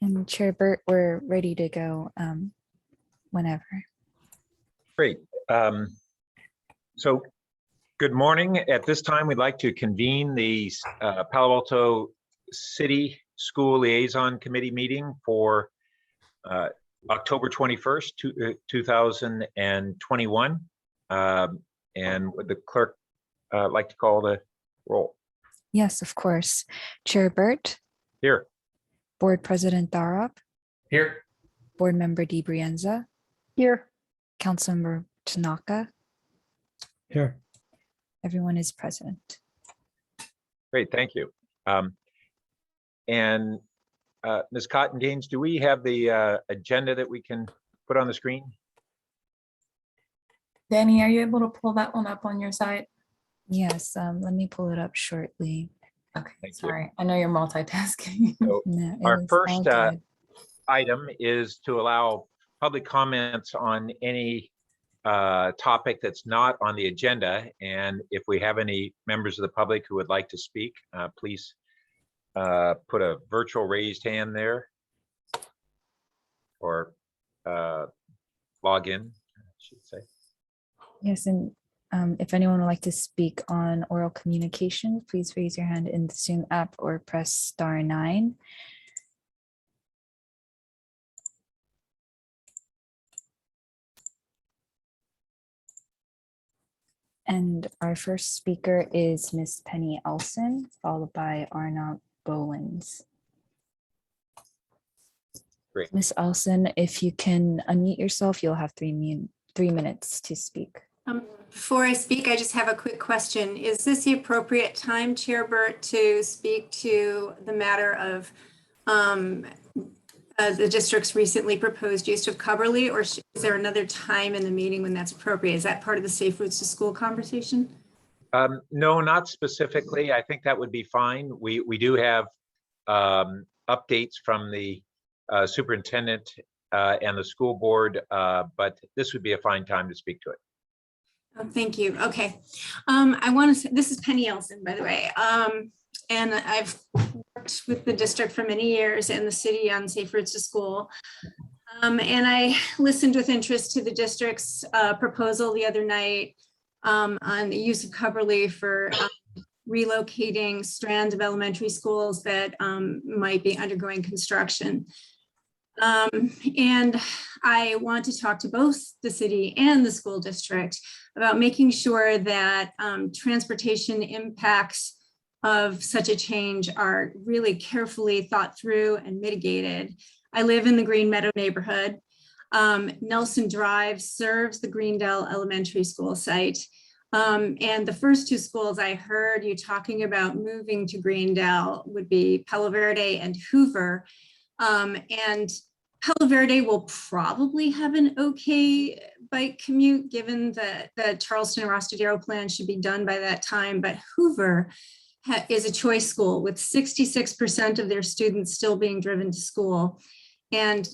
And Chair Burt, we're ready to go whenever. Great. So good morning. At this time, we'd like to convene the Palo Alto City School Liaison Committee meeting for October 21st, 2021. And would the clerk like to call the roll? Yes, of course. Chair Burt. Here. Board President Darab. Here. Board Member DiBrienza. Here. Councilmember Tanaka. Here. Everyone is present. Great, thank you. And Ms. Cotton Gaines, do we have the agenda that we can put on the screen? Danny, are you able to pull that one up on your side? Yes, let me pull it up shortly. Okay, Thank you. sorry. I know you're multitasking. So No, our it's first all good. item is to allow public comments on any topic that's not on the agenda. And if we have any members of the public who would like to speak, please put a virtual raised hand there or log in, I should say. Yes, and if anyone would like to speak on oral communication, please raise your hand in the Zoom app or press *9. And our first speaker is Miss Penny Elson, followed by Arnaud Bowens. Great. Miss Elson, if you can unmute yourself, you'll have 3 minutes to speak. Before I speak, I just have a quick question. Is this the appropriate time, Chair Burt, to speak to the matter of the district's recently proposed use of Coverly, or is there another time in the meeting when that's appropriate? Is that part of the Safe Routes to School conversation? No, not specifically. I think that would be fine. We do have updates from the superintendent and the school board, but this would be a fine time to speak to it. Oh, thank you. Okay. I want to say, this is Penny Elson, by the way. And I've worked with the district for many years and the city on Safe Routes to School. And I listened with interest to the district's proposal the other night on the use of Coverly for relocating strands of elementary schools that might be undergoing construction. And I want to talk to both the city and the school district about making sure that transportation impacts of such a change are really carefully thought through and mitigated. I live in the Green Meadow neighborhood. Nelson Drive serves the Greendale Elementary School site. And the first 2 schools I heard you talking about moving to Greendale would be Palo Verde and Hoover. And Palo Verde will probably have an okay bike commute given that the Charleston and Rostadero plan should be done by that time, but Hoover is a choice school with 66% of their students still being driven to school. And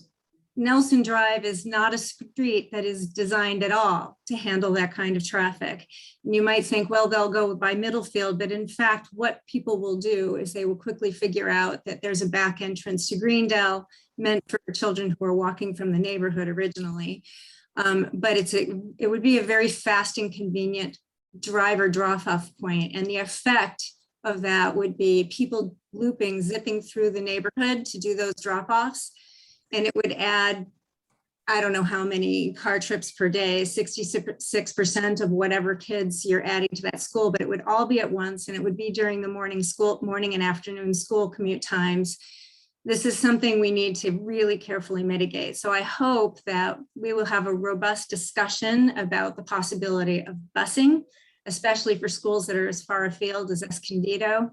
Nelson Drive is not a street that is designed at all to handle that kind of traffic. And you might think, well, they'll go by Middlefield, but in fact, what people will do is they will quickly figure out that there's a back entrance to Greendale meant for children who are walking from the neighborhood originally. But it would be a very fast and convenient driver drop-off point. And the effect of that would be people looping, zipping through the neighborhood to do those drop-offs. And it would add, I don't know how many car trips per day, 66% of whatever kids you're adding to that school, but it would all be at once, and it would be during the morning and afternoon school commute times. This is something we need to really carefully mitigate. So I hope that we will have a robust discussion about the possibility of busing, especially for schools that are as far afield as Escondido.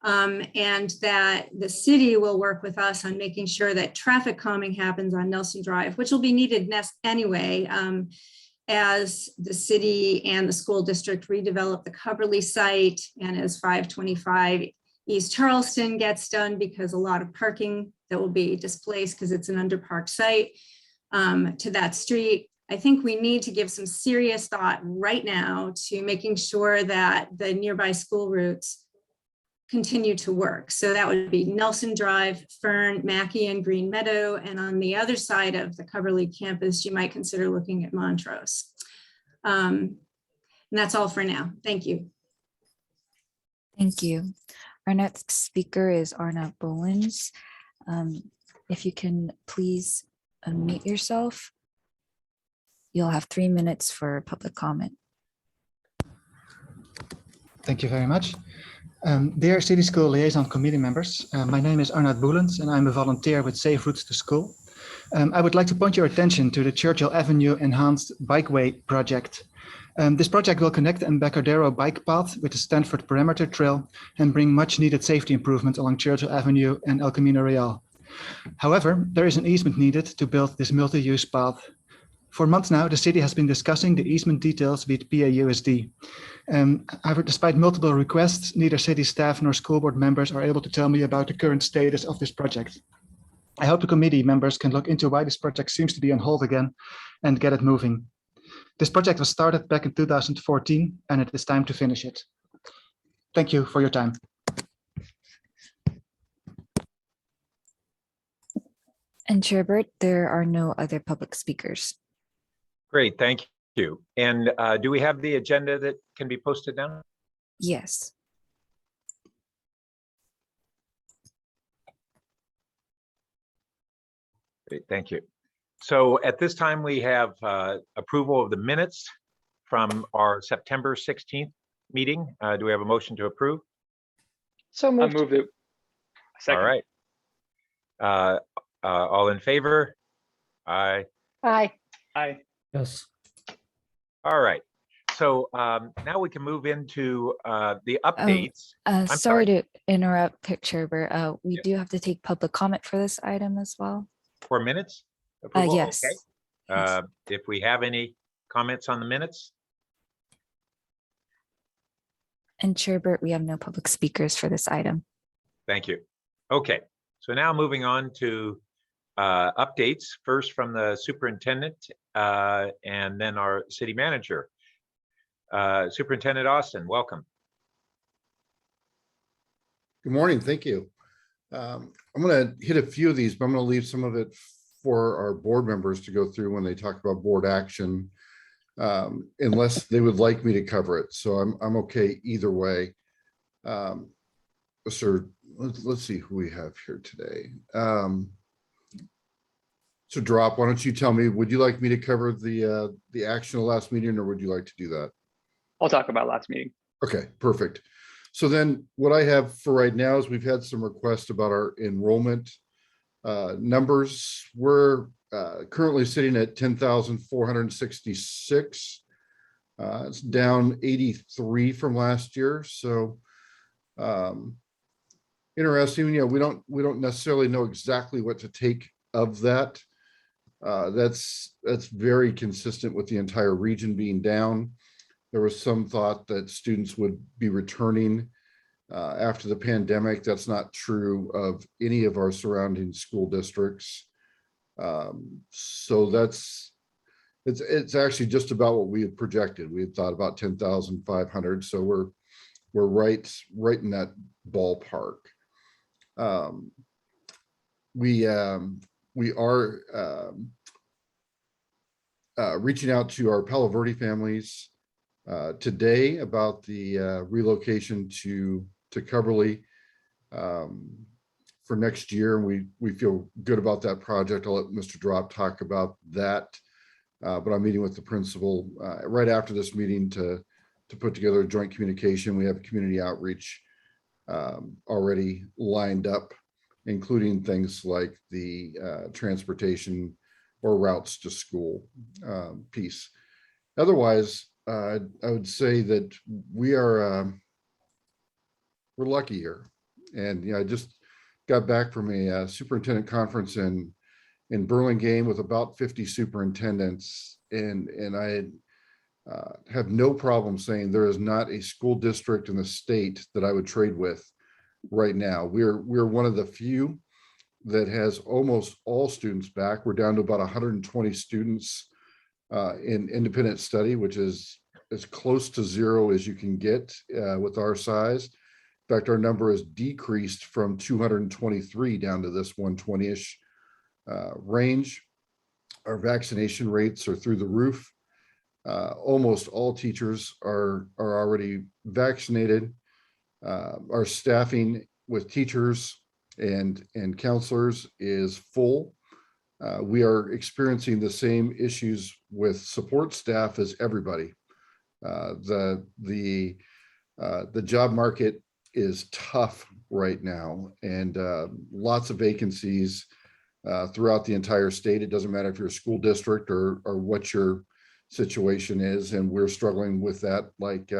And that the city will work with us on making sure that traffic calming happens on Nelson Drive, which will be needed anyway, as the city and the school district redevelop the Coverly site, and as 525 East Charleston gets done, because a lot of parking that will be displaced because it's an underparked site to that street. I think we need to give some serious thought right now to making sure that the nearby school routes continue to work. So that would be Nelson Drive, Fern, Mackey, and Green Meadow. And on the other side of the Coverly campus, you might consider looking at Montrose. And that's all for now. Thank you. Thank you. Our next speaker is Arnav Bolins. If you can please unmute yourself. You'll have 3 minutes for public comment. Thank you very much. Dear City School Liaison Committee members, my name is Arnaud Boelens and I'm a volunteer with Safe Routes to School. I would like to point your attention to the Churchill Avenue Enhanced Bikeway project. This project will connect the Embarcadero bike path with the Stanford Perimeter Trail and bring much needed safety improvement along Churchill Avenue and El Camino Real. However, there is an easement needed to build this multi-use path. For months now, the city has been discussing the easement details with PAUSD. However, despite multiple requests, neither city staff nor school board members are able to tell me about the current status of this project. I hope the committee members can look into why this project seems to be on hold again and get it moving. This project was started back in 2014 and it is time to finish it. Thank you for your time. And Chair, there are no other public speakers. Great, thank you. And do we have the agenda that can be posted now? Yes. Great, thank you. So at this time, we have approval of the minutes from our September 16th meeting. Do we have a motion to approve? So moved. I moved it. Second. All right. All in favor? Aye. Aye. Aye. Yes. All right. So now we can move into the updates. Sorry sorry. to interrupt, Chair. We Yeah. do have to take public comment for this item as well. 4 minutes? Approval? Yes. Okay. Yes. If we have any comments on the minutes? And Chair, we have no public speakers for this item. Thank you. Okay. So now moving on to updates, first from the superintendent and then our city manager. Superintendent Austin, welcome. Good morning, thank you. I'm going to hit a few of these, but I'm going to leave some of it for our board members to go through when they talk about board action, unless they would like me to cover it. So I'm okay either way. Sir, let's see who we have here today. So Drop, why don't you tell me, would you like me to cover the action of the last meeting, or would you like to do that? I'll talk about last meeting. Okay, perfect. So then what I have for right now is we've had some requests about our enrollment numbers. We're currently sitting at 10,466. It's down 83 from last year. So interesting. You know, we don't necessarily know exactly what to take of that. That's very consistent with the entire region being down. There was some thought that students would be returning after the pandemic. That's not true of any of our surrounding school districts. So it's actually just about what we had projected. We had thought about 10,500. So we're right in that ballpark. We are reaching out to our Palo Verde families today about the relocation to Coverly for next year. And we feel good about that project. I'll let Mr. Drop talk about that. But I'm meeting with the principal right after this meeting to put together a joint communication. We have community outreach already lined up, including things like the transportation or routes to school piece. Otherwise, I would say that we're lucky here. And I just got back from a superintendent conference in Burlingame with about 50 superintendents, and I have no problem saying there is not a school district in the state that I would trade with right now. We're one of the few that has almost all students back. We're down to about 120 students in independent study, which is as close to zero as you can get with our size. In fact, our number has decreased from 223 down to this 120-ish range. Our vaccination rates are through the roof. Almost all teachers are already vaccinated. Our staffing with teachers and counselors is full. We are experiencing the same issues with support staff as everybody. The job market is tough right now, and lots of vacancies throughout the entire state. It doesn't matter if you're a school district or what your situation is, and we're struggling with that like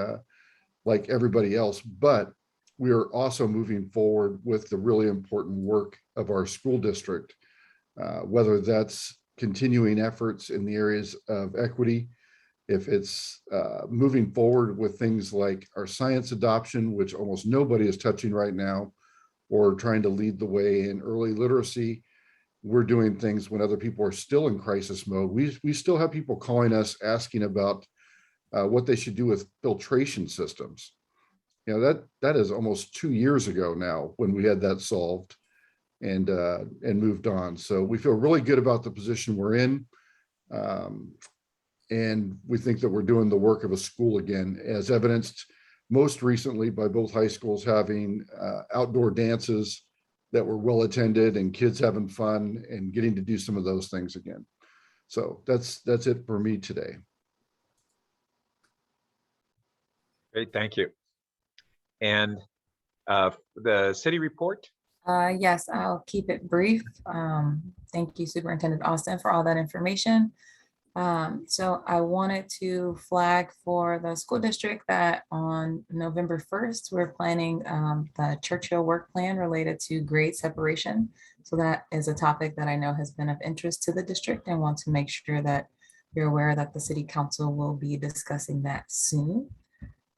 everybody else. But we are also moving forward with the really important work of our school district, whether that's continuing efforts in the areas of equity, if it's moving forward with things like our science adoption, which almost nobody is touching right now, or trying to lead the way in early literacy. We're doing things when other people are still in crisis mode. We still have people calling us asking about what they should do with filtration systems. You know, that is almost 2 years ago now when we had that solved and moved on. So we feel really good about the position we're in. And we think that we're doing the work of a school again, as evidenced most recently by both high schools having outdoor dances that were well attended and kids having fun and getting to do some of those things again. So that's it for me today. Great, thank you. And the city report? Yes, I'll keep it brief. Thank you, Superintendent Austin, for all that information. So I wanted to flag for the school district that on November 1st, we're planning the Churchill work plan related to grade separation. So that is a topic that I know has been of interest to the district, and want to make sure that you're aware that the city council will be discussing that soon.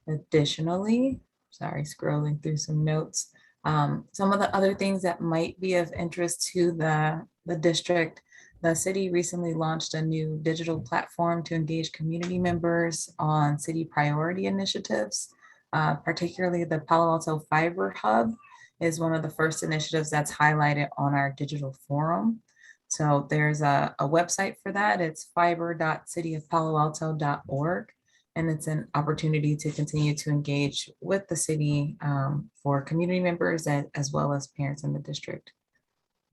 Additionally, sorry, scrolling through some notes. Some of the other things that might be of interest to the district. The city recently launched a new digital platform to engage community members on city priority initiatives, particularly the Palo Alto Fiber Hub is one of the first initiatives that's highlighted on our digital forum. So there's a website for that. It's fiber.cityofpaloalto.org. And it's an opportunity to continue to engage with the city for community members as well as parents in the district.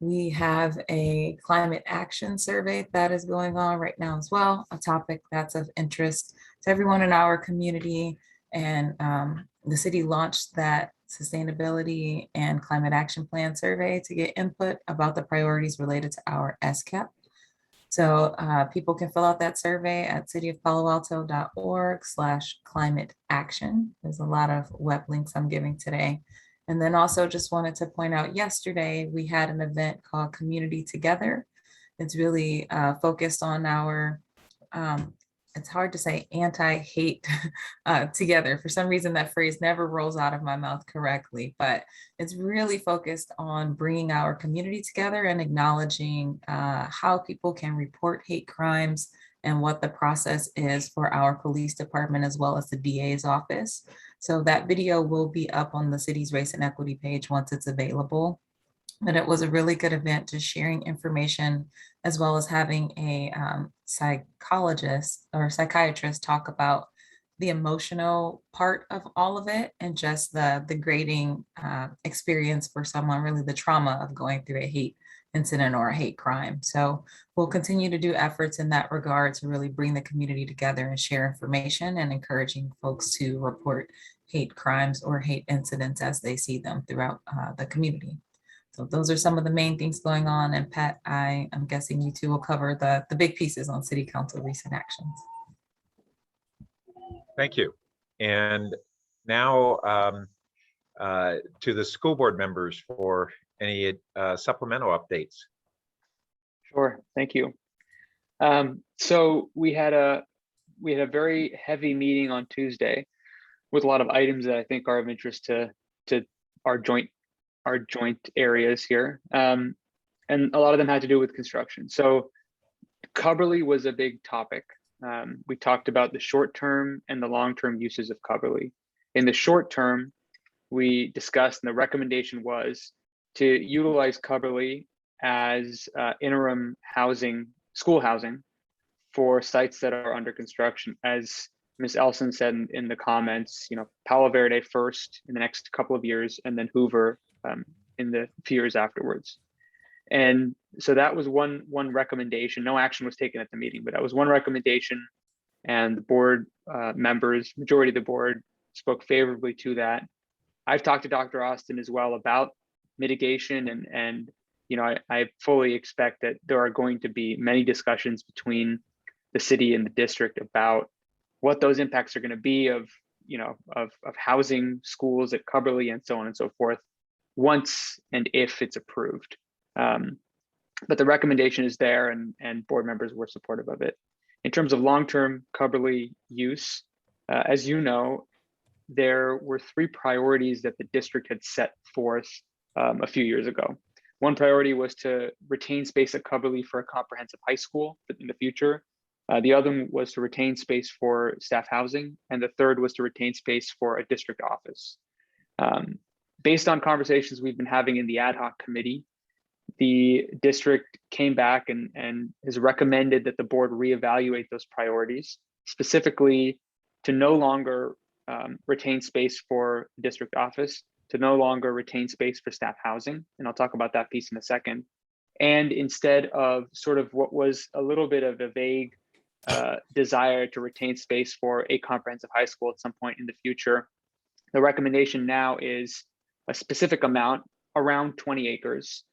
We have a climate action survey that is going on right now as well, a topic that's of interest to everyone in our community. And the city launched that sustainability and climate action plan survey to get input about the priorities related to our SCAP. So people can fill out that survey at cityofpaloalto.org/climate action. There's a lot of web links I'm giving today. And then also just wanted to point out, yesterday we had an event called Community Together. It's really focused on our, it's hard to say anti-hate together. For some reason, that phrase never rolls out of my mouth correctly, but it's really focused on bringing our community together and acknowledging how people can report hate crimes and what the process is for our police department as well as the DA's office. So that video will be up on the city's race and equity page once it's available. But it was a really good event, just sharing information as well as having a psychologist or psychiatrist talk about the emotional part of all of it and just the grading experience for someone, really the trauma of going through a hate incident or a hate crime. So we'll continue to do efforts in that regard to really bring the community together and share information and encouraging folks to report hate crimes or hate incidents as they see them throughout the community. So those are some of the main things going on. And Pat, I am guessing you two will cover the big pieces on City Council recent actions. Thank you. And now to the school board members for any supplemental updates. Sure, thank you. So we had a very heavy meeting on Tuesday with a lot of items that I think are of interest to our joint areas here. And a lot of them had to do with construction. So Cubberley was a big topic. We talked about the short-term and the long-term uses of Cubberley. In the short term, we discussed, and the recommendation was to utilize Coverly as interim housing, school housing for sites that are under construction. As Ms. Elson said in the comments, you know, Palo Verde first in the next couple of years, and then Hoover in the few years afterwards. And so that was one recommendation. No action was taken at the meeting, but that was one recommendation. And the board members, majority of the board, spoke favorably to that. I've talked to Dr. Austin as well about mitigation, and you know, I fully expect that there are going to be many discussions between the city and the district about what those impacts are going to be of, you know, of housing schools at Coverly and so on and so forth, once and if it's approved. But the recommendation is there, and board members were supportive of it. In terms of long-term Coverly use, as you know, there were 3 priorities that the district had set forth a few years ago. One priority was to retain space at Coverly for a comprehensive high school in the future. The other one was to retain space for staff housing. And the third was to retain space for a district office. Based on conversations we've been having in the ad hoc committee, the district came back and has recommended that the board reevaluate those priorities, specifically to no longer retain space for the district office, to no longer retain space for staff housing. And I'll talk about that piece in a second. And instead of sort of what was a little bit of a vague desire to retain space for a comprehensive high school at some point in the future, the recommendation now is a specific amount, around 20 acres,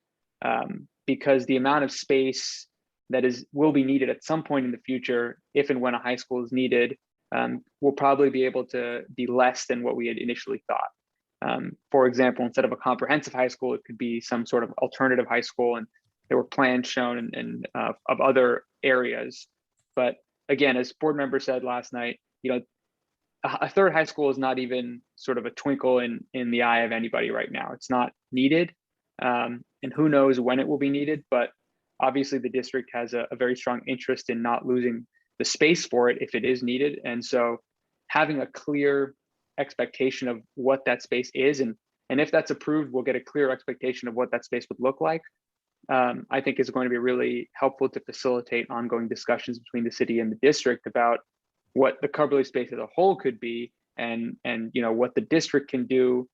because the amount of space that will be needed at some point in the future, if and when a high school is needed, will probably be able to be less than what we had initially thought. For example, instead of a comprehensive high school, it could be some sort of alternative high school, and there were plans shown of other areas. But again, as board member said last night, you know, a third high school is not even sort of a twinkle in the eye of anybody right now. It's not needed, and who knows when it will be needed. But obviously, the district has a very strong interest in not losing the space for it if it is needed. And so having a clear expectation of what that space is, and if that's approved, we'll get a clear expectation of what that space would look like. I think is going to be really helpful to facilitate ongoing discussions between the city and the district about what the Coverly space as a whole could be, and you know, what the district can do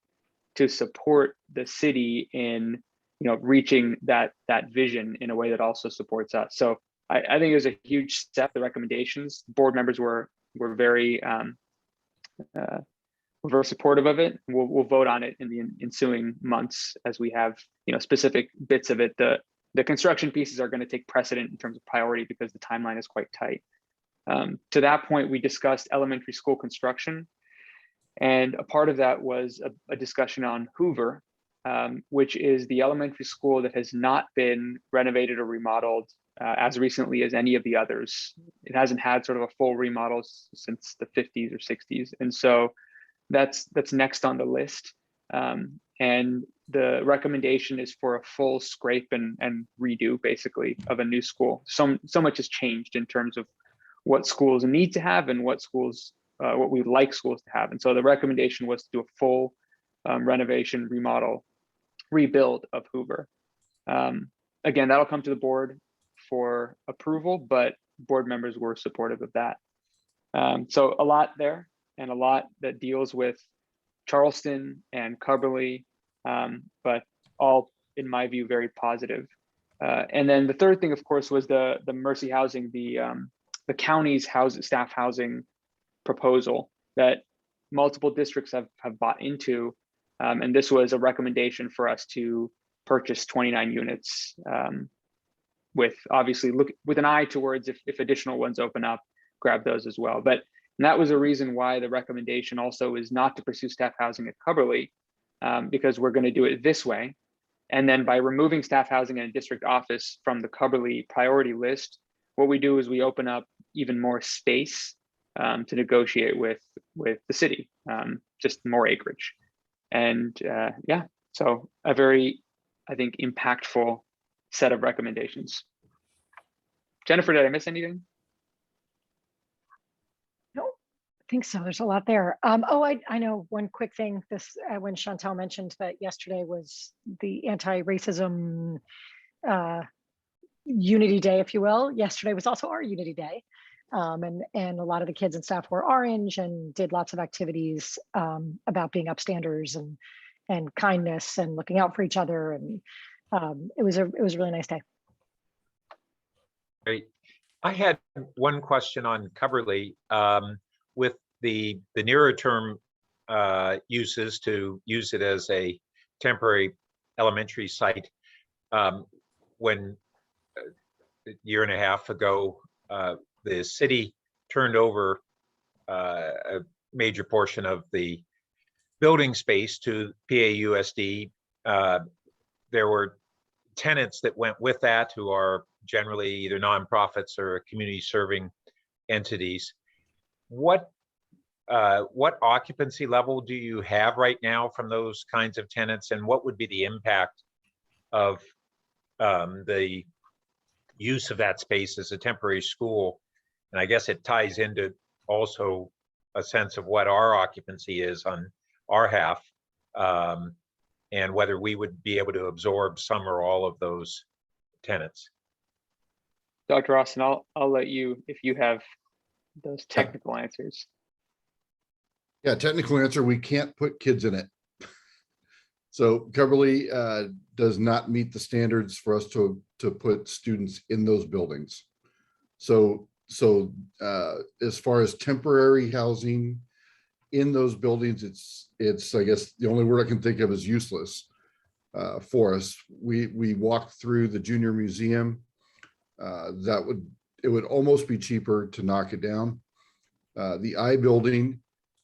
to support the city in, you know, reaching that vision in a way that also supports us. So I think it was a huge step. The recommendations, board members were very supportive of it. We'll vote on it in the ensuing months as we have, you know, specific bits of it. The construction pieces are going to take precedent in terms of priority because the timeline is quite tight. To that point, we discussed elementary school construction, and a part of that was a discussion on Hoover, which is the elementary school that has not been renovated or remodeled as recently as any of the others. It hasn't had sort of a full remodel since the 50s or 60s. And so that's next on the list. And the recommendation is for a full scrape and redo, basically, of a new school. So much has changed in terms of what schools need to have and what schools, what we like schools to have. And so the recommendation was to do a full renovation, remodel, rebuild of Hoover. Again, that'll come to the board for approval, but board members were supportive of that. So a lot there, and a lot that deals with Charleston and Coverly, but all, in my view, very positive. And then the third thing, of course, was the Mercy Housing, the county's staff housing proposal that multiple districts have bought into. And this was a recommendation for us to purchase 29 units, with obviously with an eye towards if additional ones open up, grab those as well. But that was a reason why the recommendation also is not to pursue staff housing at Coverly, because we're going to do it this way. And then by removing staff housing and a district office from the Coverly priority list, what we do is we open up even more space to negotiate with the city, just more acreage. And yeah, so a very, I think, impactful set of recommendations. Jennifer, did I miss anything? No, think so. There's a lot there. I know one quick thing. This when Chantal mentioned that yesterday was the anti-racism Unity Day, if you will. Yesterday was also our Unity Day, and a lot of the kids and staff wore orange and did lots of activities about being upstanders and kindness and looking out for each other. And it was a really nice day. Great. I had one question on Coverly with the nearer term uses to use it as a temporary elementary site. When a year and a half ago, the city turned over a major portion of the building space to PAUSD. There were tenants that went with that who are generally either nonprofits or community serving entities. What occupancy level do you have right now from those kinds of tenants, and what would be the impact of the use of that space as a temporary school? And I guess it ties into also a sense of what our occupancy is on our half, and whether we would be able to absorb some or all of those tenants. Dr. Austin, I'll let you, if you have those technical answers. Yeah, technical answer, we can't put kids in it. So Coverly does not meet the standards for us to put students in those buildings. So as far as temporary housing in those buildings, it's I guess the only word I can think of is useless for us. We walked through the junior museum. It would almost be cheaper to knock it down. The I building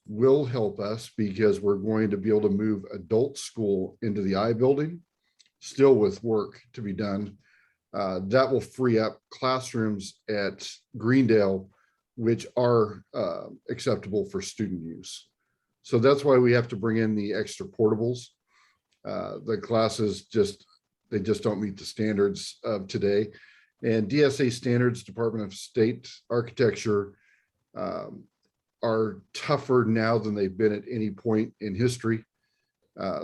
will help us because we're going to be able to move adult school into the I building, still with work to be done. That will free up classrooms at Greendale, which are acceptable for student use. So that's why we have to bring in the extra portables. The classes they just don't meet the standards of today. And DSA standards, Department of State architecture, are tougher now than they've been at any point in history.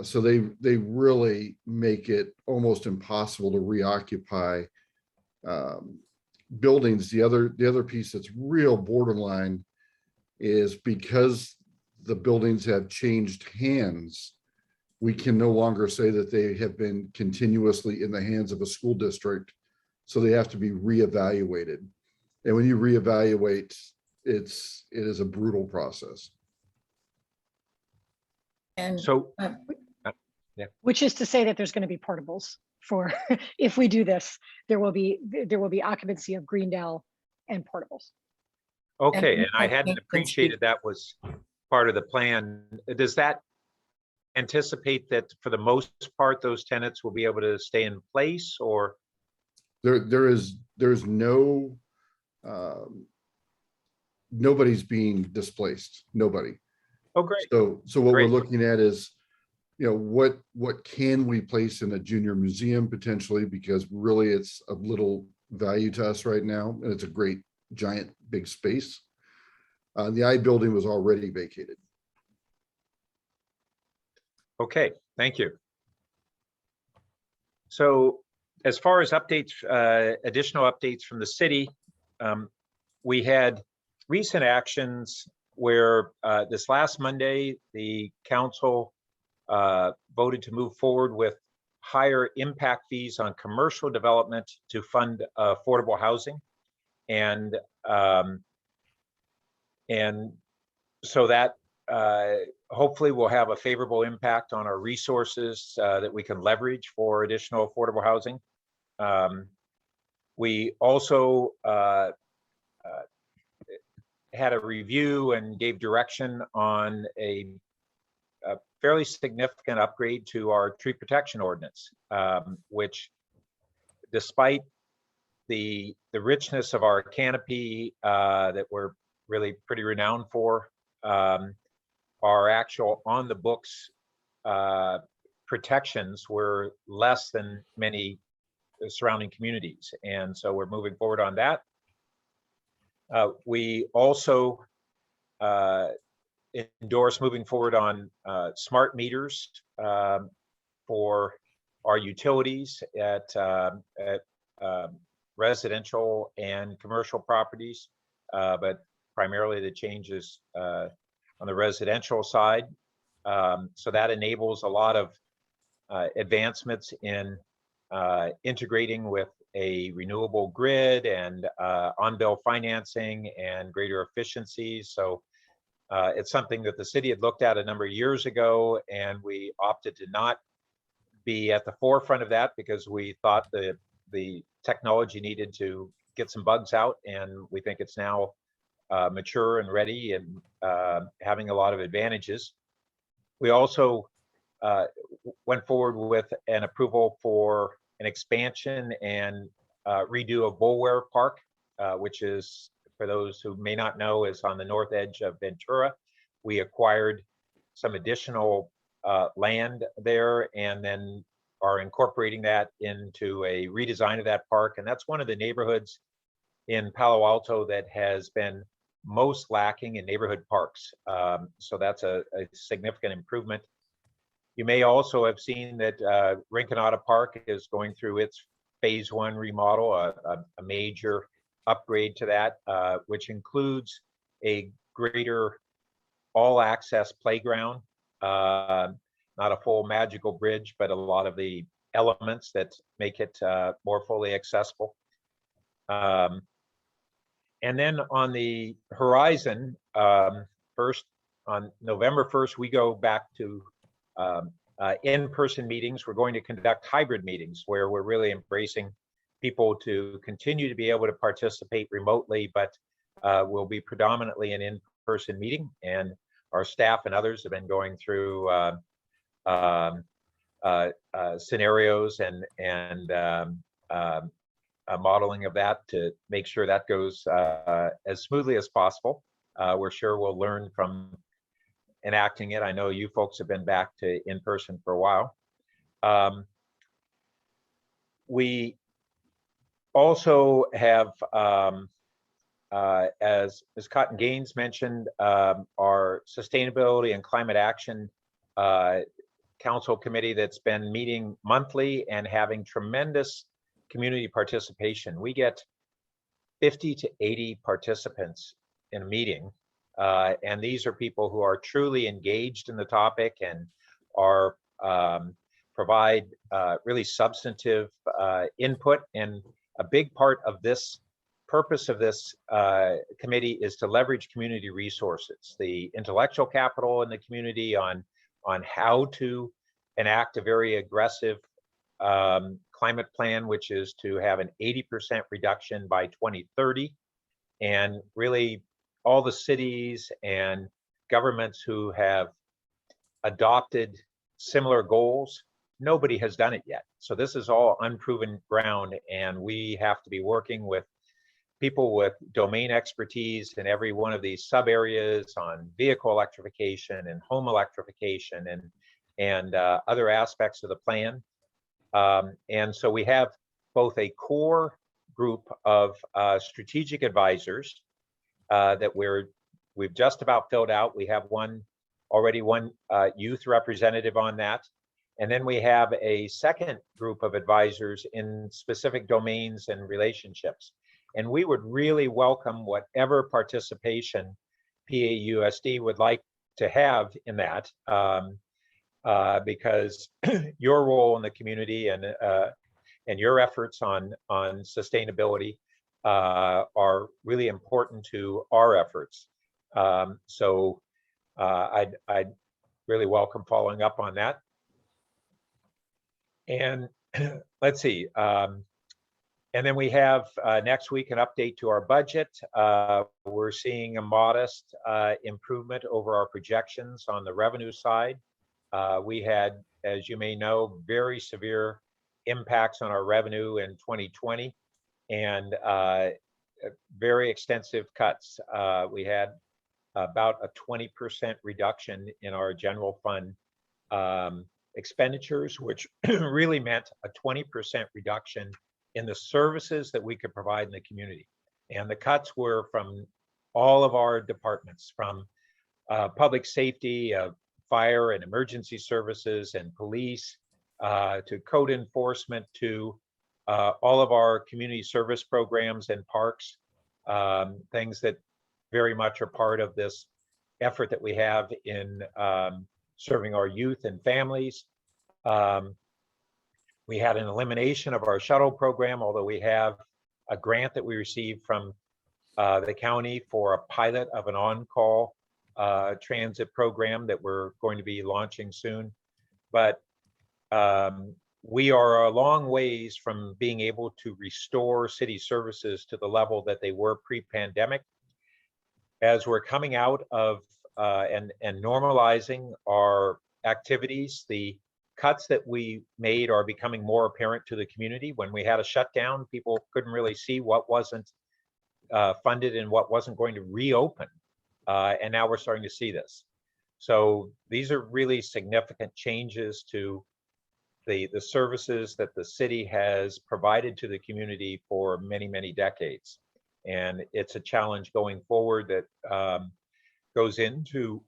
So they really make it almost impossible to reoccupy buildings. The other piece that's real borderline is because the buildings have changed hands, we can no longer say that they have been continuously in the hands of a school district. So they have to be reevaluated. And when you reevaluate, it is a brutal process. And So Which is to say that there's going to be portables for if we do this, there will be occupancy of Greendale and portables. okay, and I I hadn't think it's appreciated that was part of the plan. Does that anticipate that for the most part those tenants will be able to stay in place, or There's no nobody's being displaced, nobody. oh great, So what Great. we're looking at is, what can we place in a junior museum potentially, because really it's of little value to us right now, and it's a great giant big space. The I building was already vacated. okay, thank you. So as far as updates, additional updates from the city, we had recent actions where this last Monday, the council voted to move forward with higher impact fees on commercial development to fund affordable housing. And so that hopefully will have a favorable impact on our resources that we can leverage for additional affordable housing. We also had a review and gave direction on a fairly significant upgrade to our tree protection ordinance, which, despite the richness of our canopy that we're really pretty renowned for, our actual on the books protections were less than many surrounding communities. And so we're moving forward on that. We also endorse moving forward on smart meters for our utilities at residential and commercial properties, but primarily the changes on the residential side. So that enables a lot of advancements in integrating with a renewable grid and on-bill financing and greater efficiencies. So it's something that the city had looked at a number of years ago, and we opted to not be at the forefront of that because we thought the technology needed to get some bugs out, and we think it's now mature and ready and having a lot of advantages. We also went forward with an approval for an expansion and redo of Boulware Park, which is, for those who may not know, is on the north edge of Ventura. We acquired some additional land there and then are incorporating that into a redesign of that park. And that's one of the neighborhoods in Palo Alto that has been most lacking in neighborhood parks. So that's a significant improvement. You may also have seen that Rinconada Park is going through its phase 1 remodel, a major upgrade to that, which includes a greater all-access playground, not a full magical bridge, but a lot of the elements that make it more fully accessible. And then on the horizon, first on November 1st, we go back to in-person meetings. We're going to conduct hybrid meetings where we're really embracing people to continue to be able to participate remotely, but will be predominantly an in-person meeting. And our staff and others have been going through scenarios and modeling of that to make sure that goes as smoothly as possible. We're sure we'll learn from enacting it. I know you folks have been back to in-person for a while. We also have, as Cotton Gaines mentioned, our Sustainability and Climate Action Council Committee that's been meeting monthly and having tremendous community participation. We get 50 to 80 participants in a meeting. And these are people who are truly engaged in the topic and are provide really substantive input. And a big part of this purpose of this committee is to leverage community resources, the intellectual capital in the community on how to enact a very aggressive climate plan, which is to have an 80% reduction by 2030. And really all the cities and governments who have adopted similar goals, nobody has done it yet. So this is all unproven ground, and we have to be working with people with domain expertise in every one of these sub areas on vehicle electrification and home electrification and other aspects of the plan. And so we have both a core group of strategic advisors that we've just about filled out. We have one youth representative on that. And then we have a second group of advisors in specific domains and relationships. And we would really welcome whatever participation PAUSD would like to have in that, because your role in the community and your efforts on sustainability are really important to our efforts. So I'd really welcome following up on that. And let's see. And then we have next week an update to our budget. We're seeing a modest improvement over our projections on the revenue side. We had, as you may know, very severe impacts on our revenue in 2020 and very extensive cuts. We had about a 20% reduction in our general fund expenditures, which really meant a 20% reduction in the services that we could provide in the community. And the cuts were from all of our departments, from public safety, fire and emergency services and police, to code enforcement, to all of our community service programs and parks, things that very much are part of this effort that we have in serving our youth and families. We had an elimination of our shuttle program, although we have a grant that we received from the county for a pilot of an on-call transit program that we're going to be launching soon. But we are a long ways from being able to restore city services to the level that they were pre-pandemic. As we're coming out of and normalizing our activities, the cuts that we made are becoming more apparent to the community. When we had a shutdown, people couldn't really see what wasn't funded and what wasn't going to reopen. And now we're starting to see this. So these are really significant changes to the services that the city has provided to the community for many, many decades. And it's a challenge going forward that goes into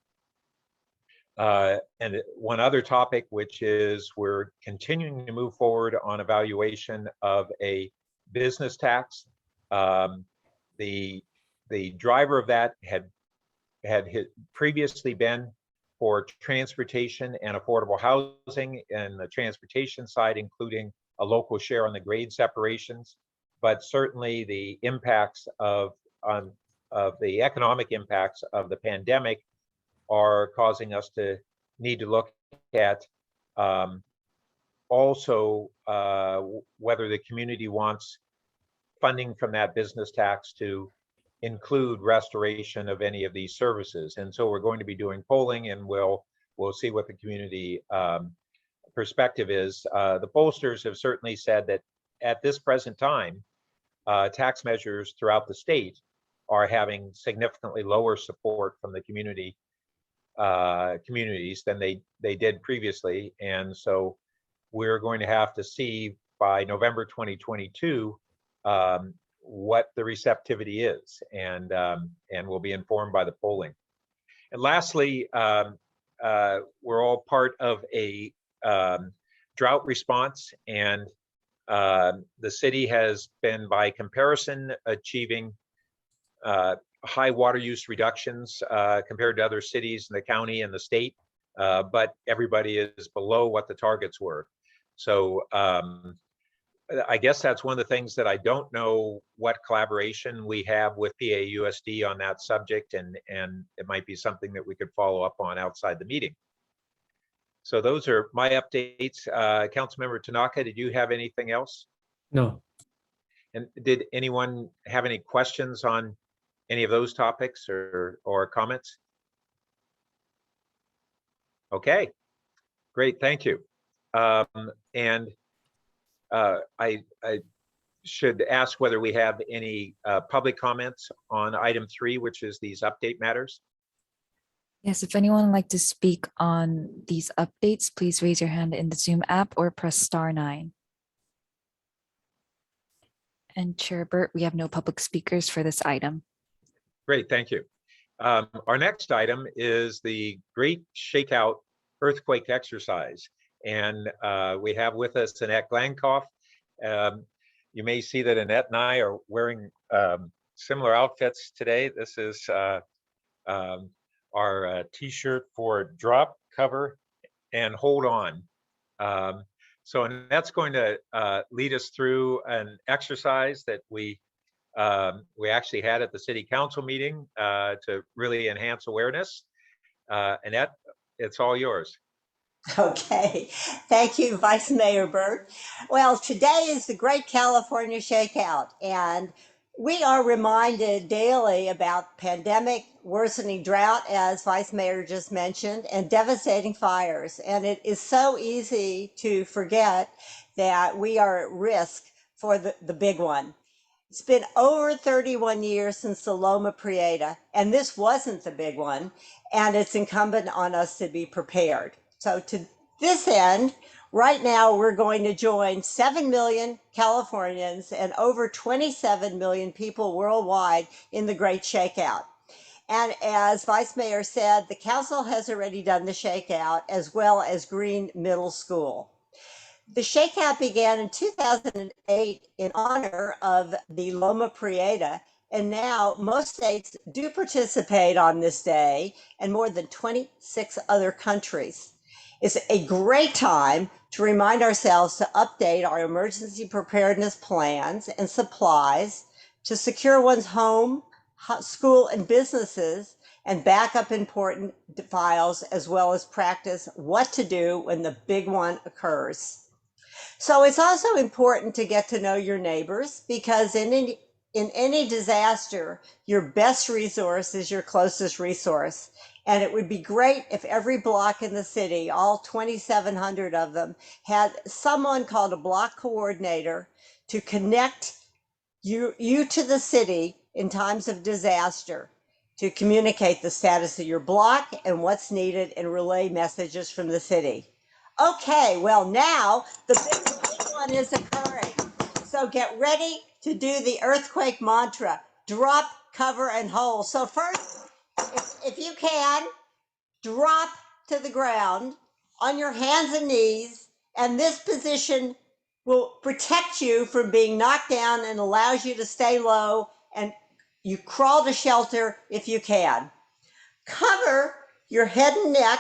and one other topic, which is we're continuing to move forward on evaluation of a business tax. The driver of that had previously been for transportation and affordable housing, and the transportation side, including a local share on the grade separations. But certainly the impacts of the economic impacts of the pandemic are causing us to need to look at also whether the community wants funding from that business tax to include restoration of any of these services. And so we're going to be doing polling, and we'll see what the community perspective is. The pollsters have certainly said that at this present time, tax measures throughout the state are having significantly lower support from the communities than they did previously. And so we're going to have to see by November 2022 what the receptivity is, and we'll be informed by the polling. And lastly, we're all part of a drought response, and the city has been, by comparison, achieving high water use reductions compared to other cities in the county and the state, but everybody is below what the targets were. So I guess that's one of the things that I don't know what collaboration we have with PAUSD on that subject, and it might be something that we could follow up on outside the meeting. So those are my updates. Councilmember Tanaka, did you have anything else? No. And did anyone have any questions on any of those topics or comments? Okay, great, thank you. And I should ask whether we have any public comments on item 3, which is these update matters. Yes, if anyone would like to speak on these updates, please raise your hand in the Zoom app or press *9. And Chair Burt, we have no public speakers for this item. Great, thank you. Our next item is the Great Shakeout Earthquake Exercise. And we have with us Annette Glankoff. You may see that Annette and I are wearing similar outfits today. This is our t-shirt for Drop, Cover, and Hold On. So Annette's going to lead us through an exercise that we actually had at the city council meeting to really enhance awareness. Annette, it's all yours. Okay, thank you, Vice Mayor Burt. Well, today is the Great California Shakeout, and we are reminded daily about pandemic, worsening drought, as Vice Mayor just mentioned, and devastating fires. And it is so easy to forget that we are at risk for the big one. It's been over 31 years since the Loma Prieta, and this wasn't the big one, and it's incumbent on us to be prepared. So to this end, right now we're going to join 7 million Californians and over 27 million people worldwide in the Great Shakeout. And as Vice Mayor said, the council has already done the Shakeout as well as Green Middle School. The Shakeout began in 2008 in honor of the Loma Prieta, and now most states do participate on this day, and more than 26 other countries. It's a great time to remind ourselves to update our emergency preparedness plans and supplies, to secure one's home, school, and businesses, and back up important files, as well as practice what to do when the big one occurs. So it's also important to get to know your neighbors, because in any disaster, your best resource is your closest resource. And it would be great if every block in the city, all 2,700 of them, had someone called a block coordinator to connect you to the city in times of disaster, to communicate the status of your block and what's needed and relay messages from the city. Okay, well, now the big one is occurring. So get ready to do the earthquake mantra: drop, cover, and hold. So first, if you can, drop to the ground on your hands and knees, and this position will protect you from being knocked down and allows you to stay low, and you crawl to shelter if you can. Cover your head and neck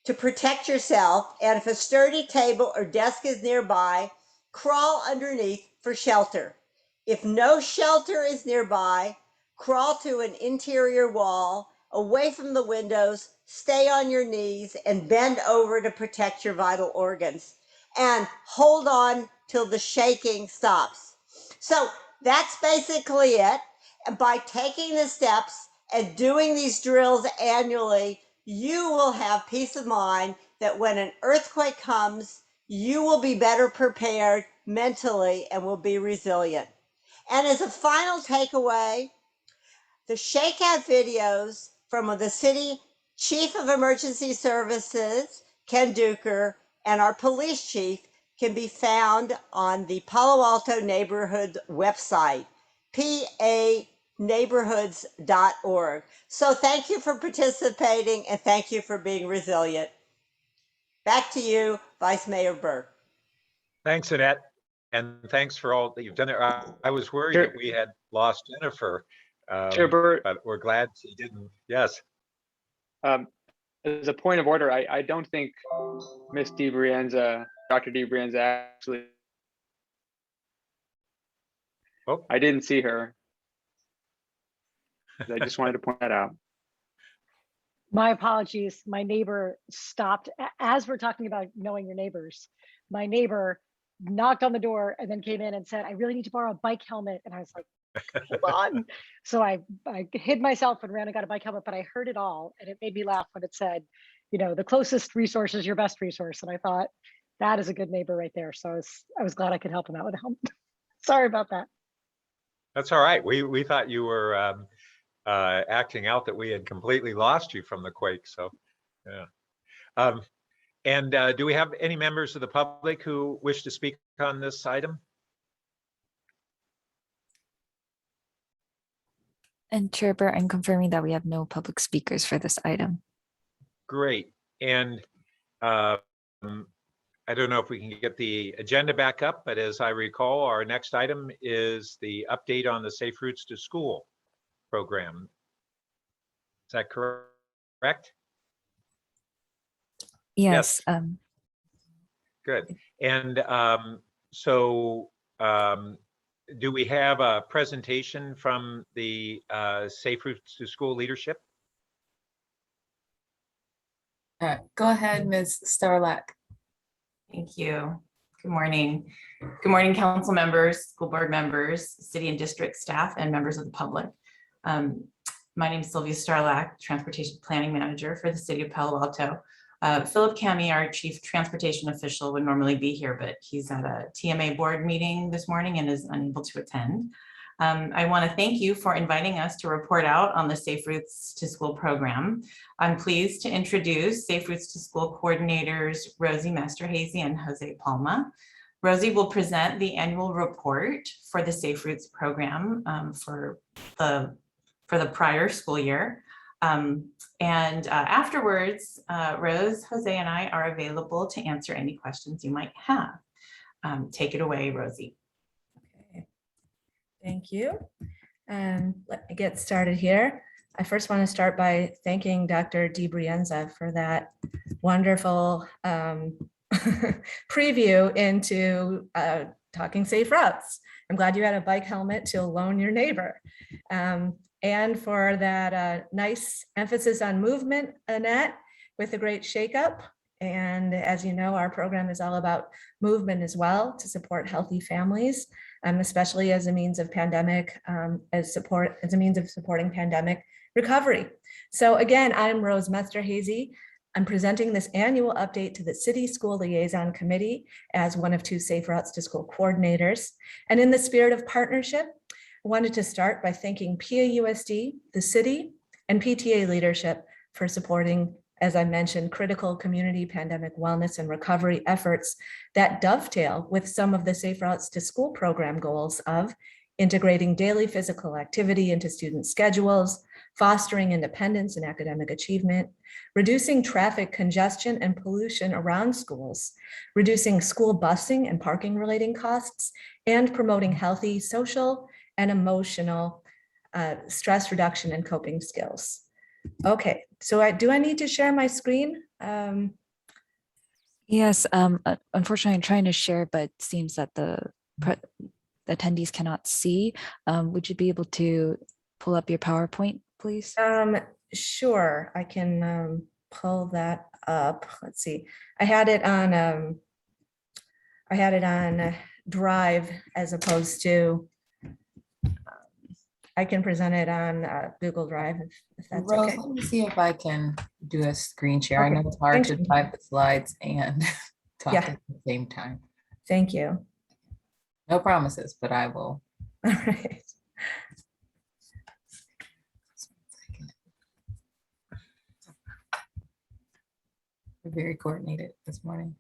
to protect yourself, and if a sturdy table or desk is nearby, crawl underneath for shelter. If no shelter is nearby, crawl to an interior wall, away from the windows, stay on your knees, and bend over to protect your vital organs. And hold on till the shaking stops. So that's basically it. And by taking the steps and doing these drills annually, you will have peace of mind that when an earthquake comes, you will be better prepared mentally and will be resilient. And as a final takeaway, the Shakeout videos from the City Chief of Emergency Services, Ken Duker, and our police chief can be found on the Palo Alto neighborhood website, paneighborhoods.org. So thank you for participating, and thank you for being resilient. Back to you, Vice Mayor Burke. Thanks, Annette. And thanks for all that you've done there. I was worried that we had lost Jennifer, but we're glad she didn't. Yes. As a point of order, I don't think Miss DiBrienza, Dr. DiBrienza actually. Oh, I didn't see her. I just wanted to point that out. My apologies. My neighbor stopped as we're talking about knowing your neighbors. My neighbor knocked on the door and then came in and said, "I really need to borrow a bike helmet." And I was like, hold on. So I hid myself and ran and got a bike helmet, but I heard it all. And it made me laugh when it said, you know, the closest resource is your best resource. And I thought, that is a good neighbor right there. So I was glad I could help him out with a helmet. Sorry about that. That's all right. We thought you were acting out that we had completely lost you from the quake. So, yeah. And do we have any members of the public who wish to speak on this item? And Chair Burke, I'm confirming that we have no public speakers for this item. Great. And I don't know if we can get the agenda back up, but as I recall, our next item is the update on the Safe Routes to School program. Is that correct? Yes. Good. And so do we have a presentation from the Safe Routes to School leadership? Go ahead, Ms. Starlack. Thank you. Good morning. Good morning, council members, school board members, city and district staff, and members of the public. My name is Sylvia Starlack, Transportation Planning Manager for the City of Palo Alto. Philip Cami, our Chief Transportation Official, would normally be here, but he's at a TMA board meeting this morning and is unable to attend. I want to thank you for inviting us to report out on the Safe Routes to School program. I'm pleased to introduce Safe Routes to School coordinators Rosie Masterhazy and Jose Palma. Rosie will present the annual report for the Safe Routes program for the for the prior school year. And afterwards, Rose, Jose, and I are available to answer any questions you might have. Take it away, Rosie. Okay. Thank you. Let me get started here. I first want to start by thanking Dr. DiBrienza for that wonderful preview into talking safe routes. I'm glad you had a bike helmet to loan your neighbor. And for that nice emphasis on movement, Annette, with a great shake-up. And as you know, our program is all about movement as well to support healthy families, especially as a means of pandemic, as a means of supporting pandemic recovery. So again, I'm Rose Mesterhazy. I'm presenting this annual update to the City School Liaison Committee as one of 2 Safe Routes to School coordinators. And in the spirit of partnership, I wanted to start by thanking PAUSD, the city, and PTA leadership for supporting, as I mentioned, critical community pandemic wellness and recovery efforts that dovetail with some of the Safe Routes to School program goals of integrating daily physical activity into student schedules, fostering independence and academic achievement, reducing traffic congestion and pollution around schools, reducing school busing and parking relating costs, and promoting healthy social and emotional stress reduction and coping skills. Okay, so do I need to share my screen? Yes, unfortunately, I'm trying to share, but it seems that the attendees cannot see. Would you be able to pull up your PowerPoint, please? Sure, I can pull that up. Let's see. I had it on Drive as opposed to. I can present it on Google Drive if that's Rose, okay. let me see if I can do a screen share. I Okay, know it's hard thank to you. type the slides and talk Yeah. at the same time. Thank you. No promises, but I will. All right. We're very coordinated this morning.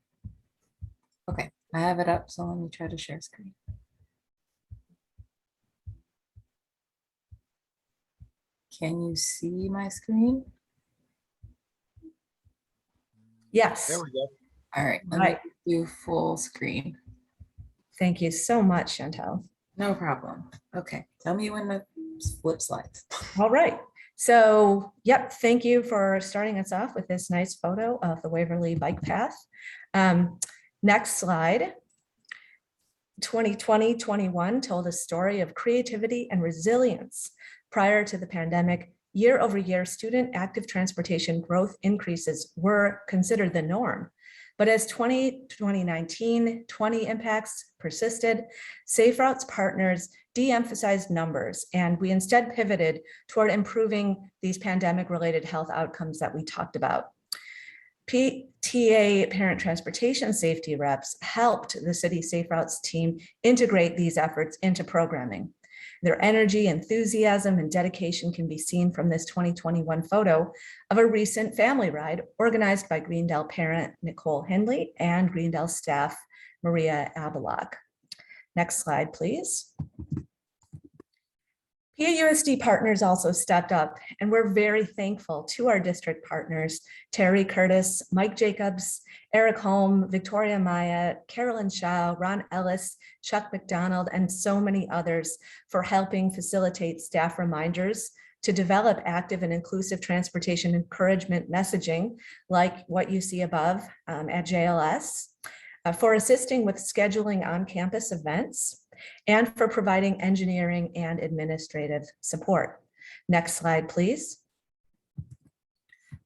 Okay, I have it up, so let me try to share screen. Can you see my screen? Yes. There we go. All right, let Right. me do full screen. Thank you so much, Chantel. No problem. Okay, tell me when the flip slides. All right. So, yep, thank you for starting us off with this nice photo of the Waverly bike path. Next slide. 2020-21 told a story of creativity and resilience. Prior to the pandemic, year-over-year student active transportation growth increases were considered the norm. But as 2019-20 impacts persisted, Safe Routes partners de-emphasized numbers, and we instead pivoted toward improving these pandemic-related health outcomes that we talked about. PTA parent transportation safety reps helped the city Safe Routes team integrate these efforts into programming. Their energy, enthusiasm, and dedication can be seen from this 2021 photo of a recent family ride organized by Greendale parent Nicole Hindley and Greendale staff Maria Abelak. Next slide, please. PAUSD partners also stepped up, and we're very thankful to our district partners, Terry Curtis, Mike Jacobs, Eric Holm, Victoria Maya, Carolyn Shaw, Ron Ellis, Chuck McDonald, and so many others for helping facilitate staff reminders to develop active and inclusive transportation encouragement messaging, like what you see above at JLS, for assisting with scheduling on-campus events, and for providing engineering and administrative support. Next slide, please.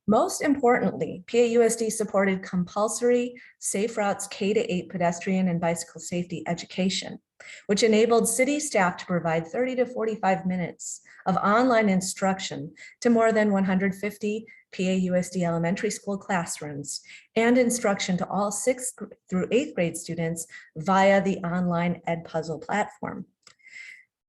Most importantly, PAUSD supported compulsory Safe Routes K-8 pedestrian and bicycle safety education, which enabled city staff to provide 30 to 45 minutes of online instruction to more than 150 PAUSD elementary school classrooms and instruction to all 6th through 8th grade students via the online Edpuzzle platform.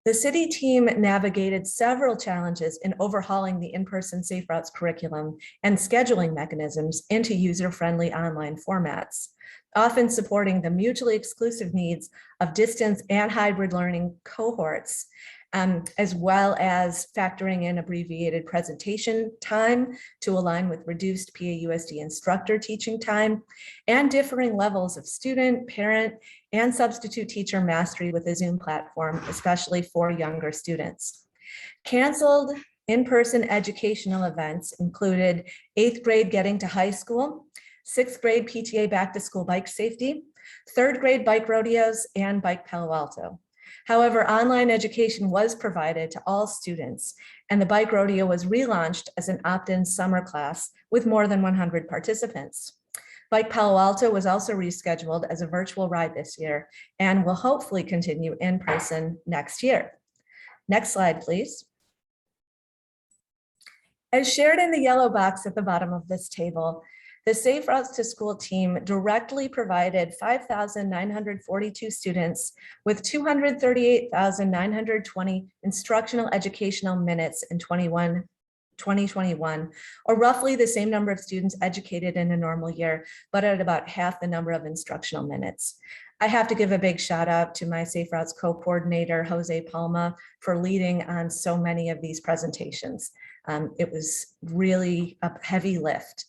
The city team navigated several challenges in overhauling the in-person Safe Routes curriculum and scheduling mechanisms into user-friendly online formats, often supporting the mutually exclusive needs of distance and hybrid learning cohorts, as well as factoring in abbreviated presentation time to align with reduced PAUSD instructor teaching time, and differing levels of student, parent, and substitute teacher mastery with the Zoom platform, especially for younger students. Canceled in-person educational events included 8th grade getting to high school, 6th grade PTA back to school bike safety, 3rd grade bike rodeos, and Bike Palo Alto. However, online education was provided to all students, and the bike rodeo was relaunched as an opt-in summer class with more than 100 participants. Bike Palo Alto was also rescheduled as a virtual ride this year and will hopefully continue in person next year. Next slide, please. As shared in the yellow box at the bottom of this table, the Safe Routes to School team directly provided 5,942 students with 238,920 instructional educational minutes in 2021, or roughly the same number of students educated in a normal year, but at about half the number of instructional minutes. I have to give a big shout out to my Safe Routes co-coordinator, Jose Palma, for leading on so many of these presentations. It was really a heavy lift.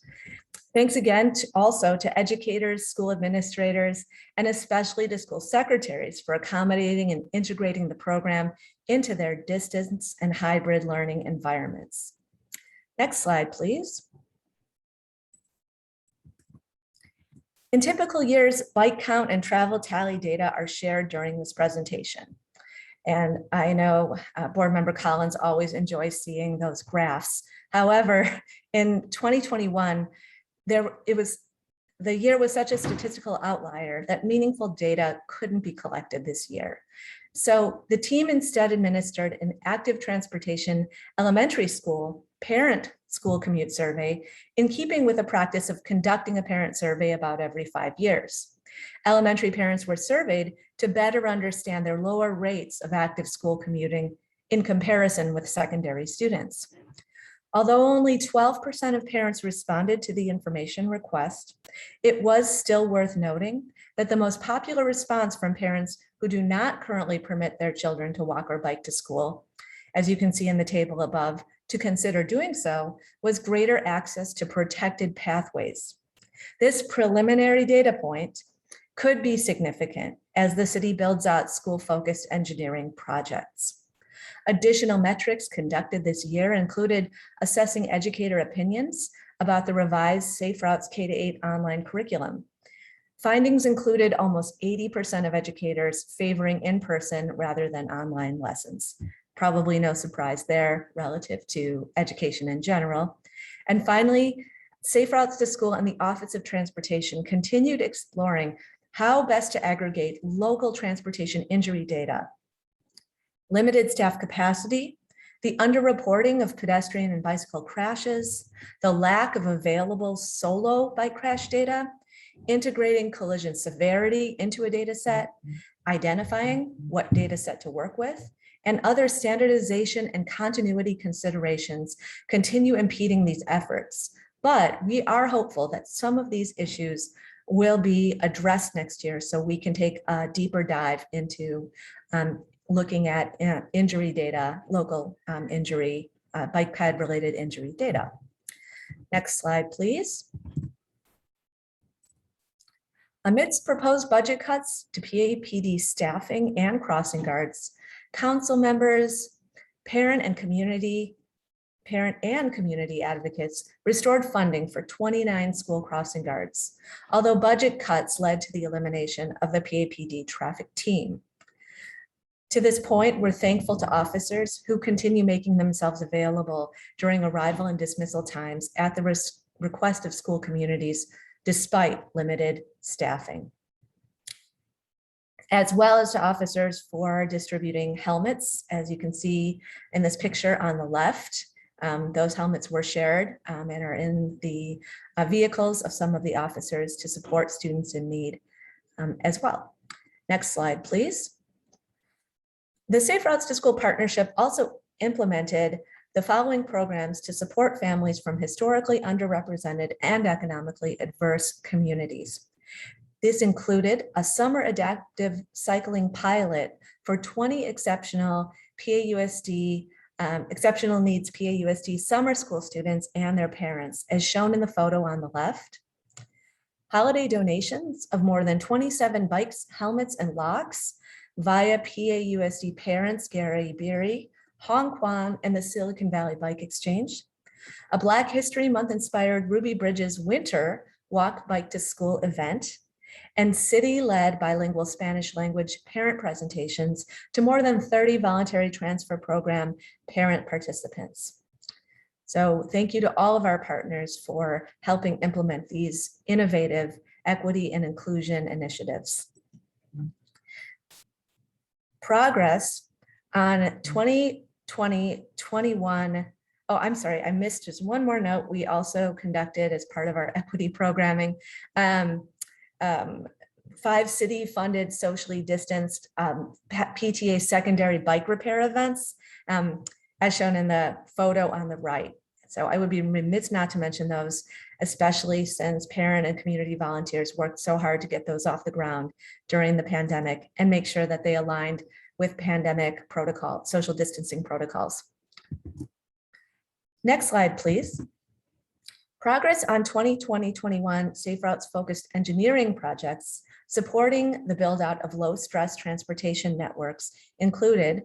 Thanks again also to educators, school administrators, and especially to school secretaries for accommodating and integrating the program into their distance and hybrid learning environments. Next slide, please. In typical years, bike count and travel tally data are shared during this presentation. And I know Board Member Collins always enjoys seeing those graphs. However, in 2021, the year was such a statistical outlier that meaningful data couldn't be collected this year. So the team instead administered an active transportation elementary school parent school commute survey in keeping with the practice of conducting a parent survey about every 5 years. Elementary parents were surveyed to better understand their lower rates of active school commuting in comparison with secondary students. Although only 12% of parents responded to the information request, it was still worth noting that the most popular response from parents who do not currently permit their children to walk or bike to school, as you can see in the table above, to consider doing so, was greater access to protected pathways. This preliminary data point could be significant as the city builds out school-focused engineering projects. Additional metrics conducted this year included assessing educator opinions about the revised Safe Routes K-8 online curriculum. Findings included almost 80% of educators favoring in-person rather than online lessons. Probably no surprise there relative to education in general. And finally, Safe Routes to School and the Office of Transportation continued exploring how best to aggregate local transportation injury data. Limited staff capacity, the underreporting of pedestrian and bicycle crashes, the lack of available solo bike crash data, integrating collision severity into a data set, identifying what data set to work with, and other standardization and continuity considerations continue impeding these efforts. But we are hopeful that some of these issues will be addressed next year so we can take a deeper dive into looking at injury data, local injury, bike ped related injury data. Next slide, please. Amidst proposed budget cuts to PAPD staffing and crossing guards, council members, parent and community advocates restored funding for 29 school crossing guards, although budget cuts led to the elimination of the PAPD traffic team. To this point, we're thankful to officers who continue making themselves available during arrival and dismissal times at the request of school communities, despite limited staffing. As well as to officers for distributing helmets, as you can see in this picture on the left. Those helmets were shared and are in the vehicles of some of the officers to support students in need as well. Next slide, please. The Safe Routes to School partnership also implemented the following programs to support families from historically underrepresented and economically adverse communities. This included a summer adaptive cycling pilot for 20 exceptional PAUSD, exceptional needs PAUSD summer school students and their parents, as shown in the photo on the left. Holiday donations of more than 27 bikes, helmets, and locks via PAUSD parents Gary Beery, Hong Kwan, and the Silicon Valley Bike Exchange. A Black History Month inspired Ruby Bridges Winter Walk Bike to School event, and city-led bilingual Spanish language parent presentations to more than 30 voluntary transfer program parent participants. So thank you to all of our partners for helping implement these innovative equity and inclusion initiatives. Progress on 2020-21. Oh, I'm sorry, I missed just one more note. We also conducted as part of our equity programming, 5 city-funded, socially distanced PTA secondary bike repair events, as shown in the photo on the right. So I would be remiss not to mention those, especially since parent and community volunteers worked so hard to get those off the ground during the pandemic and make sure that they aligned with pandemic protocol, social distancing protocols. Next slide, please. Progress on 2020-21 Safe Routes focused engineering projects supporting the build out of low stress transportation networks included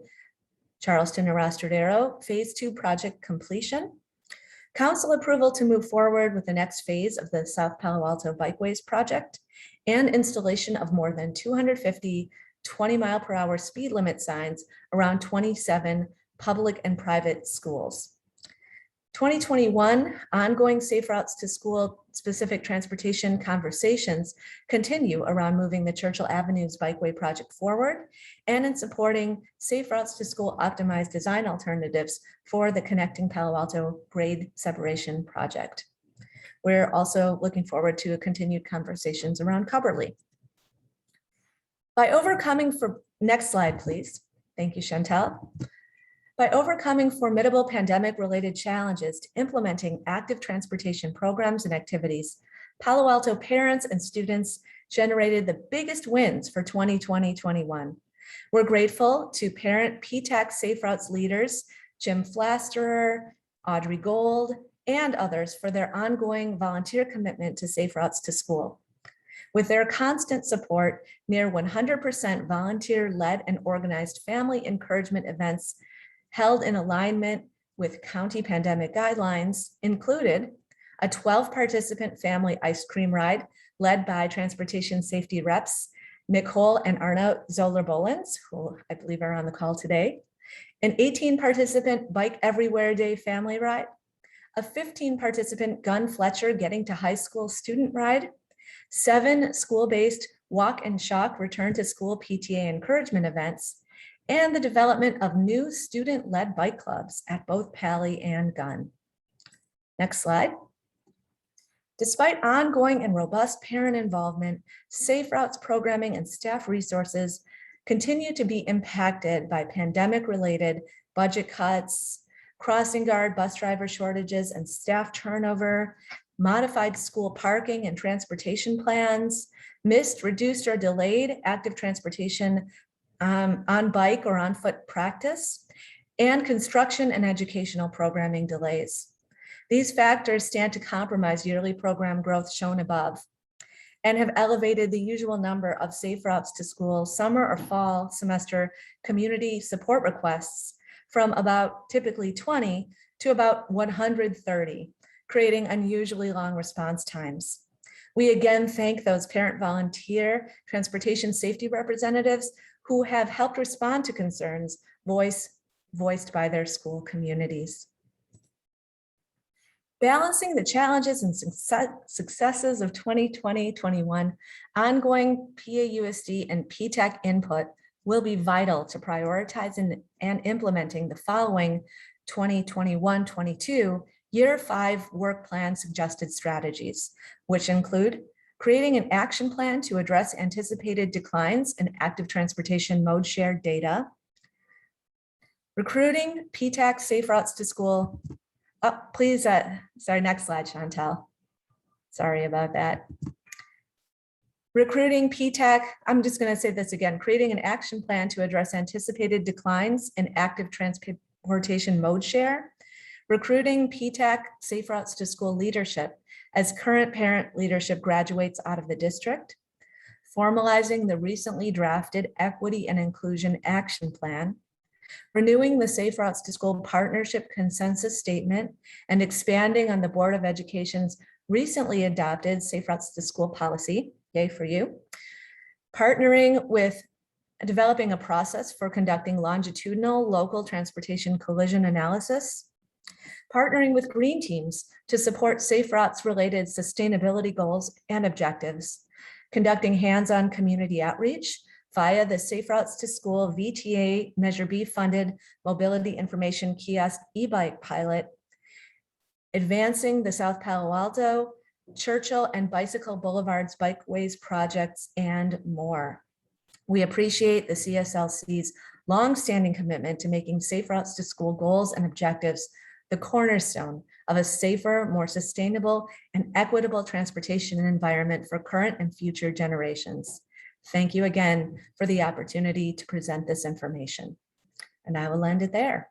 Charleston to Rastradero Phase 2 project completion, council approval to move forward with the next phase of the South Palo Alto Bikeways project, and installation of more than 250 20-mile-per-hour speed limit signs around 27 public and private schools. 2021 ongoing Safe Routes to School specific transportation conversations continue around moving the Churchill Avenue's Bikeway project forward and in supporting Safe Routes to School optimized design alternatives for the Connecting Palo Alto grade separation project. We're also looking forward to continued conversations around Cubberley. By overcoming next slide, please. Thank you, Chantel. By overcoming formidable pandemic-related challenges to implementing active transportation programs and activities, Palo Alto parents and students generated the biggest wins for 2020-21. We're grateful to parent PTAC Safe Routes leaders, Jim Flasterer, Audrey Gold, and others for their ongoing volunteer commitment to Safe Routes to School. With their constant support, near 100% volunteer-led and organized family encouragement events held in alignment with county pandemic guidelines included a 12-participant family ice cream ride led by transportation safety reps Nicole and Arno Zoller-Bolens, who I believe are on the call today, an 18-participant Bike Everywhere Day family ride, a 15-participant Gun Fletcher Getting to High School student ride, 7 school-based Walk and Shock Return to School PTA encouragement events, and the development of new student-led bike clubs at both Pally and Gun. Next slide. Despite ongoing and robust parent involvement, Safe Routes programming and staff resources continue to be impacted by pandemic-related budget cuts, crossing guard bus driver shortages and staff turnover, modified school parking and transportation plans, missed, reduced, or delayed active transportation on bike or on foot practice, and construction and educational programming delays. These factors stand to compromise yearly program growth shown above and have elevated the usual number of Safe Routes to School summer or fall semester community support requests from about typically 20 to about 130, creating unusually long response times. We again thank those parent volunteer transportation safety representatives who have helped respond to concerns voiced by their school communities. Balancing the challenges and successes of 2020-21, ongoing PAUSD and PTAC input will be vital to prioritizing and implementing the following 2021-22 Year 5 work plan suggested strategies, which include creating an action plan to address anticipated declines in active transportation mode share data, recruiting PTAC Safe Routes to School. Oh, please, sorry, next slide, Chantel. Sorry about that. Recruiting PTAC, I'm just going to say this again, creating an action plan to address anticipated declines in active transportation mode share. Recruiting PTAC Safe Routes to School leadership as current parent leadership graduates out of the district. Formalizing the recently drafted Equity and Inclusion Action Plan. Renewing the Safe Routes to School Partnership Consensus Statement and expanding on the Board of Education's recently adopted Safe Routes to School policy. Yay for you. Partnering with developing a process for conducting longitudinal local transportation collision analysis. Partnering with green teams to support safe routes related sustainability goals and objectives. Conducting hands-on community outreach via the Safe Routes to School VTA Measure B funded mobility information kiosk e-bike pilot. Advancing the South Palo Alto, Churchill and Bicycle Boulevards Bikeways projects and more. We appreciate the CSLC's longstanding commitment to making Safe Routes to School goals and objectives the cornerstone of a safer, more sustainable, and equitable transportation environment for current and future generations. Thank you again for the opportunity to present this information. And I will end it there.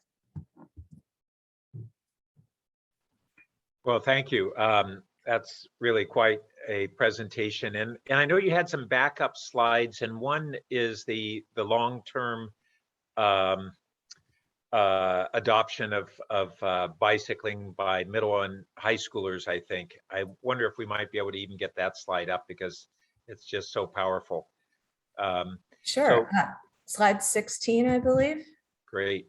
Well, thank you. That's really quite a presentation. And I know you had some backup slides, and one is the long-term adoption of bicycling by middle and high schoolers, I think. I wonder if we might be able to even get that slide up because it's just so powerful. Sure. Slide 16, I believe. Great.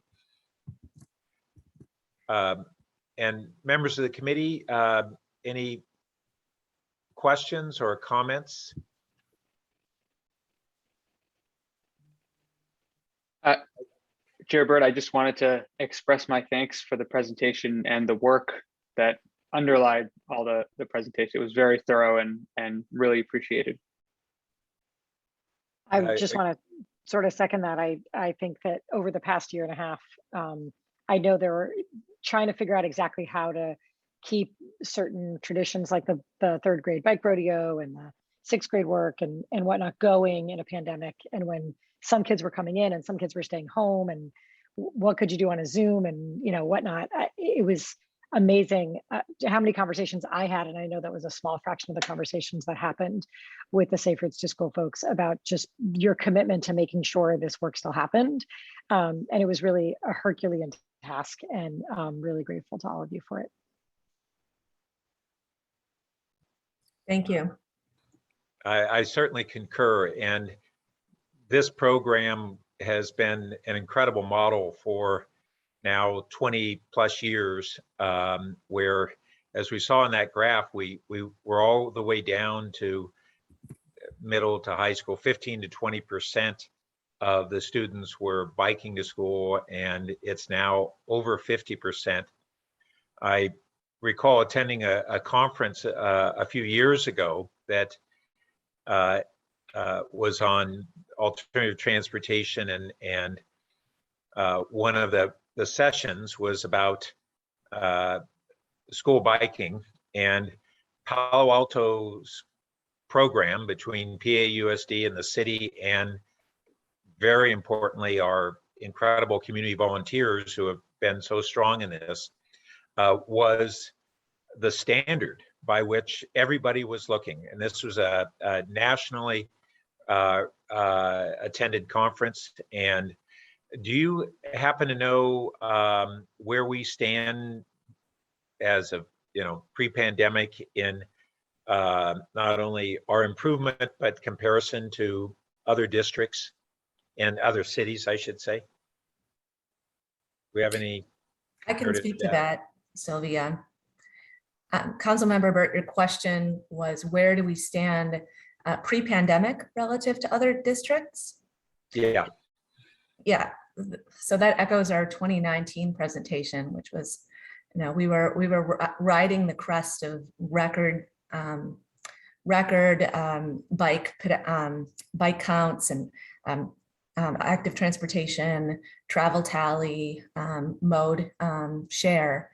And members of the committee, any questions or comments? Chair Bird, I just wanted to express my thanks for the presentation and the work that underlied all the presentation. It was very thorough and really appreciated. I just want to sort of second that. I think that over the past year and a half, I know they were trying to figure out exactly how to keep certain traditions like the third grade bike rodeo and the sixth grade work and whatnot going in a pandemic. And when some kids were coming in and some kids were staying home, and what could you do on a Zoom and whatnot. It was amazing how many conversations I had, and I know that was a small fraction of the conversations that happened with the Safe Routes to School folks about just your commitment to making sure this work still happened. And it was really a Herculean task, and I'm really grateful to all of you for it. Thank you. I certainly concur. And this program has been an incredible model for now 20 plus years, where, as we saw in that graph, we were all the way down to middle to high school. 15 to 20% of the students were biking to school, and it's now over 50%. I recall attending a conference a few years ago that was on alternative transportation, and one of the sessions was about school biking, and Palo Alto's program between PAUSD and the city, and very importantly, our incredible community volunteers who have been so strong in this, was the standard by which everybody was looking. And this was a nationally attended conference. And do you happen to know where we stand as of pre-pandemic in not only our improvement, but comparison to other districts and other cities, I should say? Do we have any? I can speak to that, Sylvia. Councilmember Burt, your question was, where do we stand pre-pandemic relative to other districts? Yeah. Yeah, so that echoes our 2019 presentation, which was, we were riding the crest of record bike counts and active transportation, travel tally, mode share.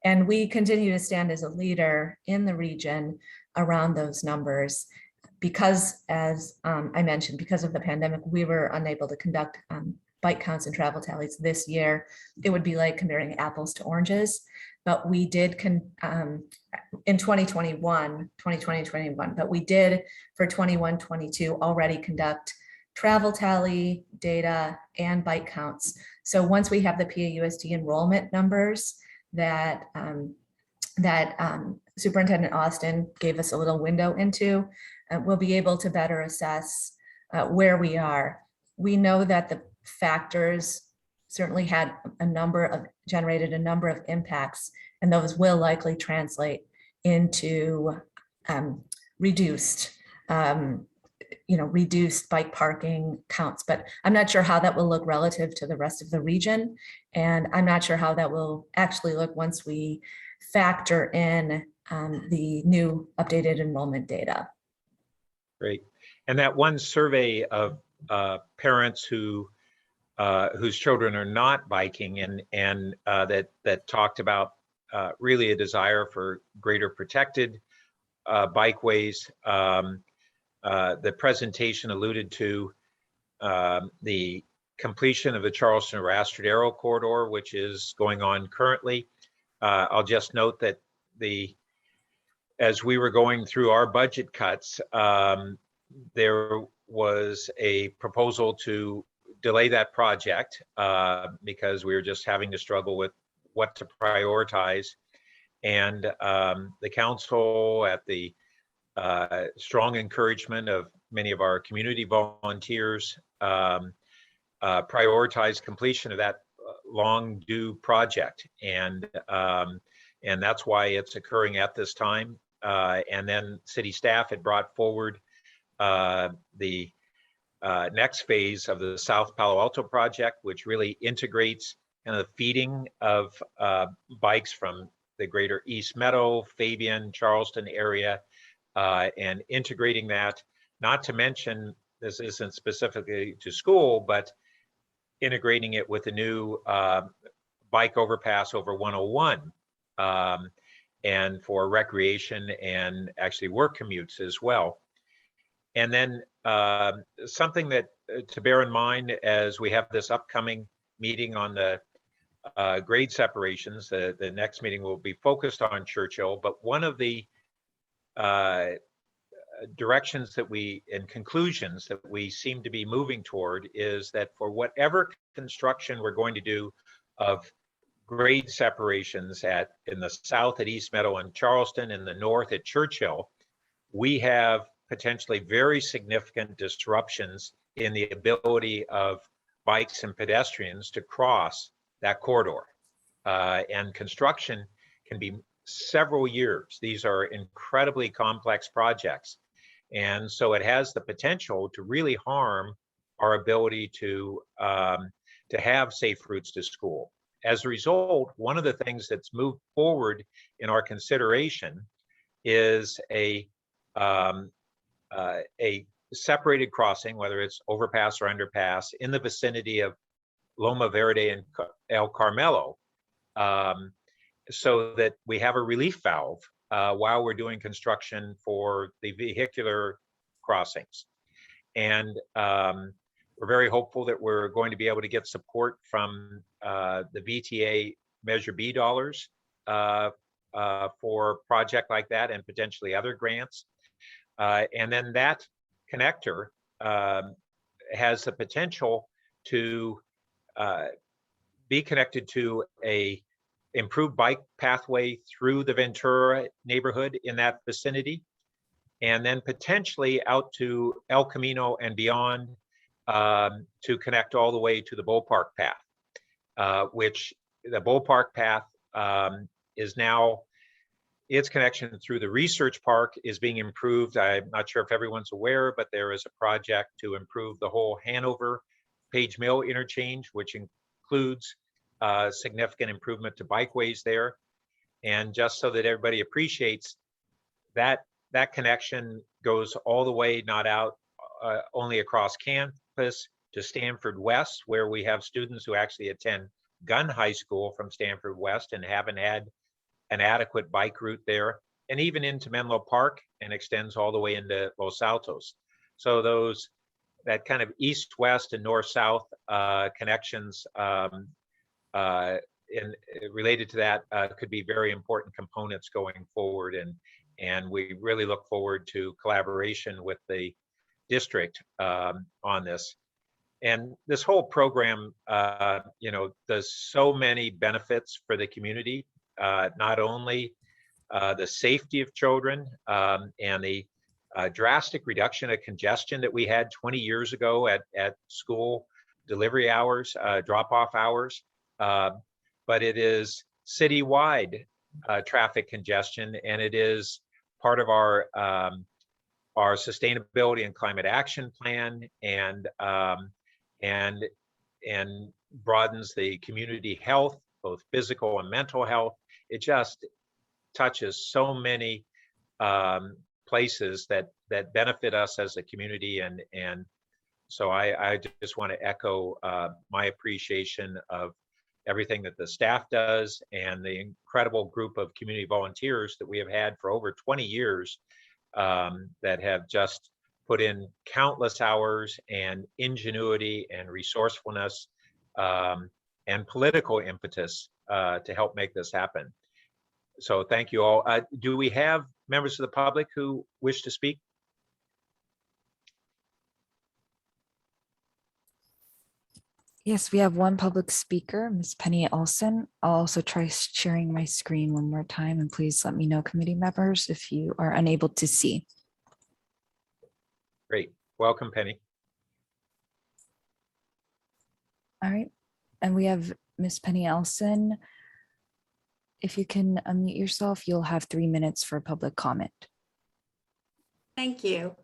And we continue to stand as a leader in the region around those numbers. because, as I mentioned, because of the pandemic, we were unable to conduct bike counts and travel tallies this year. It would be like comparing apples to oranges, but we did in 2020-21, but we did for 21-22 already conduct travel tally data and bike counts. So once we have the PAUSD enrollment numbers that Superintendent Austin gave us a little window into, we'll be able to better assess where we are. We know that the factors certainly had generated a number of impacts, and those will likely translate into reduced bike parking counts, but I'm not sure how that will look relative to the rest of the region. And I'm not sure how that will actually look once we factor in the new updated enrollment data. Great. And that one survey of parents whose children are not biking and that talked about really a desire for greater protected bikeways. The presentation alluded to the completion of the Charleston Rastradero corridor, which is going on currently. I'll just note that as we were going through our budget cuts, there was a proposal to delay that project because we were just having to struggle with what to prioritize. And the council, at the strong encouragement of many of our community volunteers, prioritized completion of that long due project. And that's why it's occurring at this time. And then city staff had brought forward the next phase of the South Palo Alto project, which really integrates the feeding of bikes from the greater East Meadow, Fabian, Charleston area, and integrating that, not to mention, this isn't specifically to school, but integrating it with a new bike overpass over 101, and for recreation and actually work commutes as well. And then something that to bear in mind as we have this upcoming meeting on the grade separations, the next meeting will be focused on Churchill, but one of the directions and conclusions that we seem to be moving toward is that for whatever construction we're going to do of grade separations in the south at East Meadow and Charleston, in the north at Churchill, we have potentially very significant disruptions in the ability of bikes and pedestrians to cross that corridor. And construction can be several years. These are incredibly complex projects. And so it has the potential to really harm our ability to have safe routes to school. As a result, one of the things that's moved forward in our consideration is a separated crossing, whether it's overpass or underpass, in the vicinity of Loma Verde and El Carmelo, so that we have a relief valve while we're doing construction for the vehicular crossings. And we're very hopeful that we're going to be able to get support from the VTA Measure B dollars for a project like that, and potentially other grants. And then that connector has the potential to be connected to a improved bike pathway through the Ventura neighborhood in that vicinity, and then potentially out to El Camino and beyond to connect all the way to the Ballpark Path, which the Ballpark Path is now, its connection through the research park is being improved. I'm not sure if everyone's aware, but there is a project to improve the whole Hanover Page Mill interchange, which includes significant improvement to bikeways there. And just so that everybody appreciates that, that connection goes all the way, not out only across campus to Stanford West, where we have students who actually attend Gunn High School from Stanford West and haven't had an adequate bike route there. and even into Menlo Park and extends all the way into Los Altos. So that kind of east-west and north-south connections related to that could be very important components going forward. And we really look forward to collaboration with the district on this. And this whole program, does so many benefits for the community, not only the safety of children and the drastic reduction of congestion that we had 20 years ago at school delivery hours, drop-off hours, but it is citywide traffic congestion, and it is part of our sustainability and climate action plan, and broadens the community health, both physical and mental health. It just touches so many places that benefit us as a community, and so I just want to echo my appreciation of everything that the staff does and the incredible group of community volunteers that we have had for over 20 years that have just put in countless hours and ingenuity and resourcefulness and political impetus to help make this happen. So thank you all. Do we have members of the public who wish to speak? Yes, we have one public speaker, Ms. Penny Olson. I'll also try sharing my screen one more time, and please let me know, committee members, if you are unable to see. Great. Welcome, Penny. All right. And we have Ms. Penny Olson. If you can unmute yourself, you'll have 3 minutes for public comment. Thank you.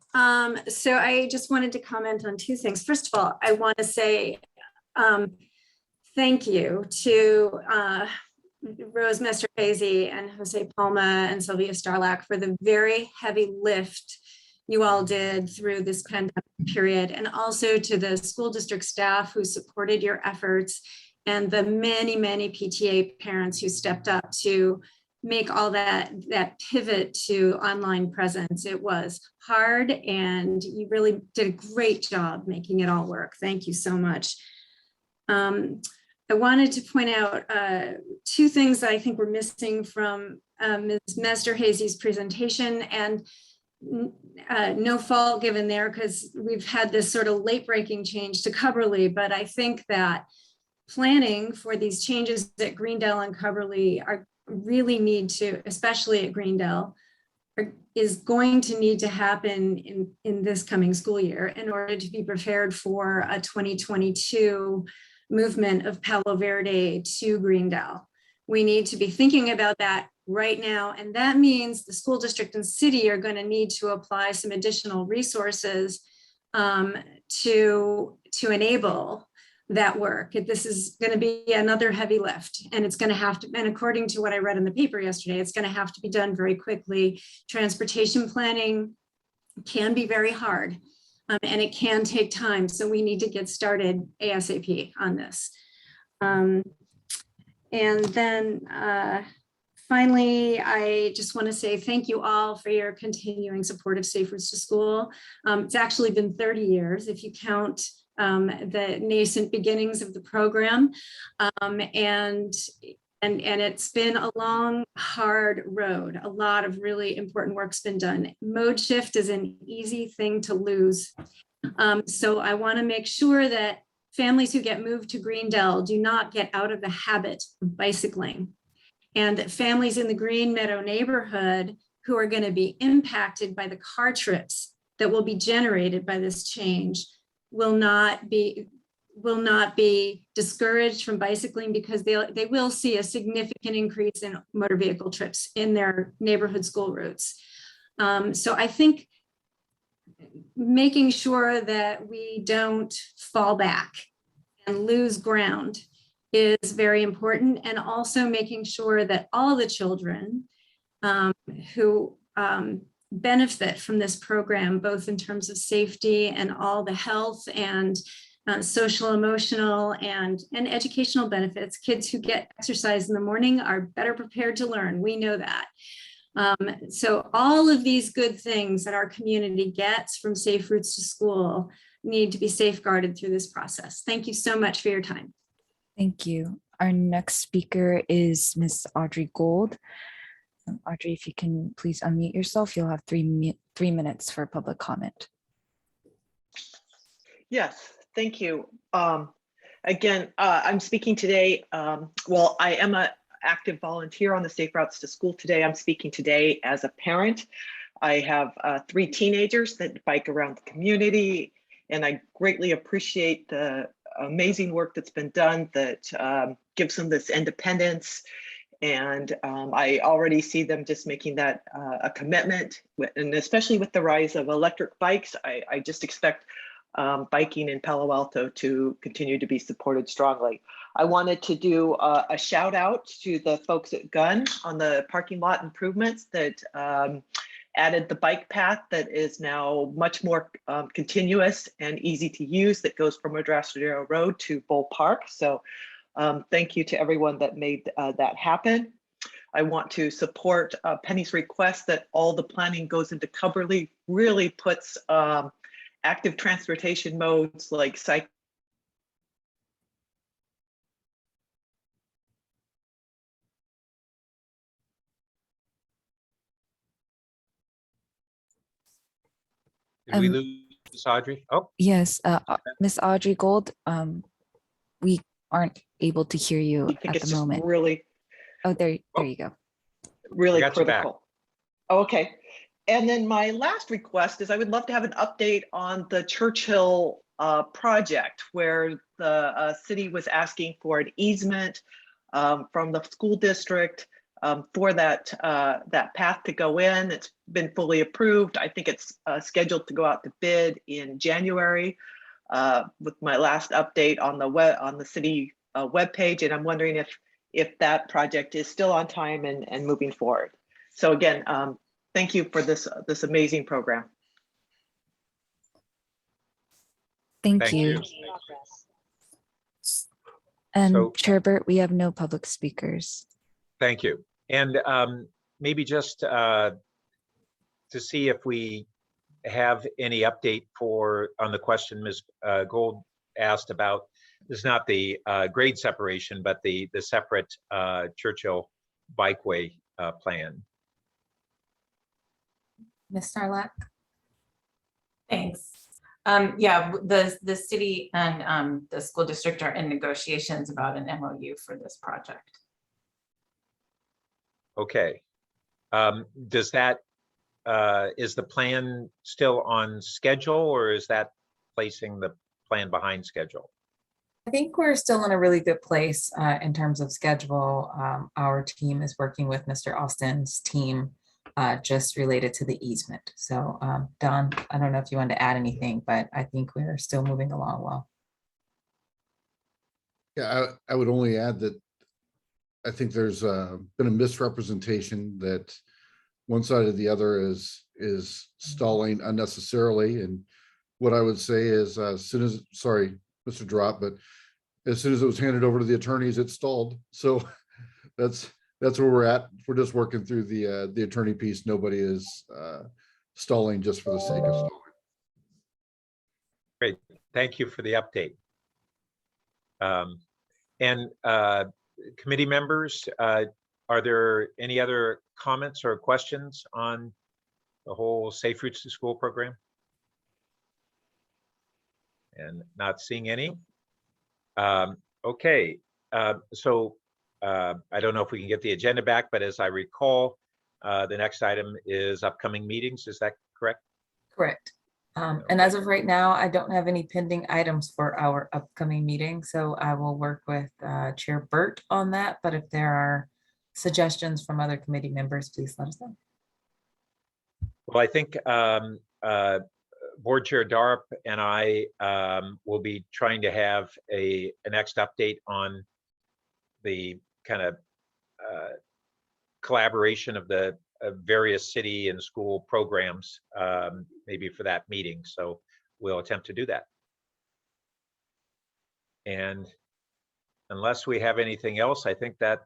So I just wanted to comment on two things. First of all, I want to say thank you to Rose Mesterhazy and Jose Palma and Sylvia Starlack for the very heavy lift you all did through this pandemic period, and also to the school district staff who supported your efforts, and the many, many PTA parents who stepped up to make all that pivot to online presence. It was hard, and you really did a great job making it all work. Thank you so much. I wanted to point out two things that I think were missing from Ms. Mesterhazy's presentation, and no fault given there because we've had this sort of late-breaking change to Coverly, but I think that planning for these changes at Greendale and Coverly really need to, especially at Greendale, is going to need to happen in this coming school year in order to be prepared for a 2022 movement of Palo Verde to Greendale. We need to be thinking about that right now, and that means the school district and city are going to need to apply some additional resources to enable that work. This is going to be another heavy lift, and it's going to have to, and according to what I read in the paper yesterday, it's going to have to be done very quickly. Transportation planning can be very hard, and it can take time. So we need to get started ASAP on this. And then finally, I just want to say thank you all for your continuing support of Safe Routes to School. It's actually been 30 years if you count the nascent beginnings of the program. And it's been a long, hard road. A lot of really important work's been done. Mode shift is an easy thing to lose. So I want to make sure that families who get moved to Greendale do not get out of the habit of bicycling, and that families in the Green Meadow neighborhood who are going to be impacted by the car trips that will be generated by this change will not be discouraged from bicycling, because they will see a significant increase in motor vehicle trips in their neighborhood school routes. So I think making sure that we don't fall back and lose ground is very important, and also making sure that all the children who benefit from this program, both in terms of safety and all the health and social, emotional, and educational benefits. Kids who get exercise in the morning are better prepared to learn. We know that. So all of these good things that our community gets from Safe Routes to School need to be safeguarded through this process. Thank you so much for your time. Thank you. Our next speaker is Miss Audrey Gold. Audrey, if you can please unmute yourself, you'll have 3 minutes for public comment. Yes, thank you. Again, I'm speaking today. Well, I am an active volunteer on the Safe Routes to School today. I'm speaking today as a parent. I have 3 teenagers that bike around the community, and I greatly appreciate the amazing work that's been done that gives them this independence. And I already see them just making that a commitment, and especially with the rise of electric bikes, I just expect biking in Palo Alto to continue to be supported strongly. I wanted to do a shout out to the folks at Gunn on the parking lot improvements that added the bike path that is now much more continuous and easy to use, that goes from Adrastadero Road to Bull Park. So thank you to everyone that made that happen. I want to support Penny's request that all the planning goes into Cubberley, really puts active transportation modes like cycle. Did we lose Audrey? Oh, Yes, Miss Audrey Gold, we aren't able to hear you I think at it's the just moment. really, Oh, there you go. really I got you back. critical. Okay. And then my last request is I would love to have an update on the Churchill project, where the city was asking for an easement from the school district for that path to go in. It's been fully approved. I think it's scheduled to go out to bid in January. With my last update on the city webpage, and I'm wondering if that project is still on time and moving forward. So again, thank you for this amazing program. Thank you. And So- Chair Burt, we have no public speakers. Thank you. And maybe just to see if we have any update on the question Ms. Gold asked about, this is not the grade separation, but the separate Churchill Bikeway plan. Ms. Sarlacc? Thanks. Yeah, the city and the school district are in negotiations about an MOU for this project. Okay. Does that, is the plan still on schedule, or is that placing the plan behind schedule? I think we're still in a really good place in terms of schedule. Our team is working with Mr. Austin's team just related to the easement. So Don, I don't know if you want to add anything, but I think we're still moving along well. Yeah, I would only add that I think there's been a misrepresentation that one side or the other is stalling unnecessarily. And what I would say is, as soon as, sorry, Mr. Drop, but as soon as it was handed over to the attorneys, it stalled. So that's where we're at. We're just working through the attorney piece. Nobody is stalling just for the sake of stalling. Great, thank you for the update. And committee members, are there any other comments or questions on the whole Safe Routes to School program? And not seeing any. Okay, so I don't know if we can get the agenda back, but as I recall, the next item is upcoming meetings. Is that correct? Correct. And as of right now, I don't have any pending items for our upcoming meeting. So I will work with Chair Burt on that. But if there are suggestions from other committee members, please let us know. Well, I think Board Chair Darp and I will be trying to have a next update on the kind of collaboration of the various city and school programs, maybe for that meeting. So we'll attempt to do that. And unless we have anything else, I think that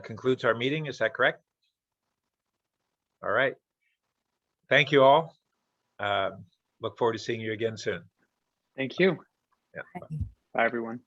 concludes our meeting. Is that correct? All right. Thank you all. Look forward to seeing you again soon. Thank you. Yeah. Bye, everyone.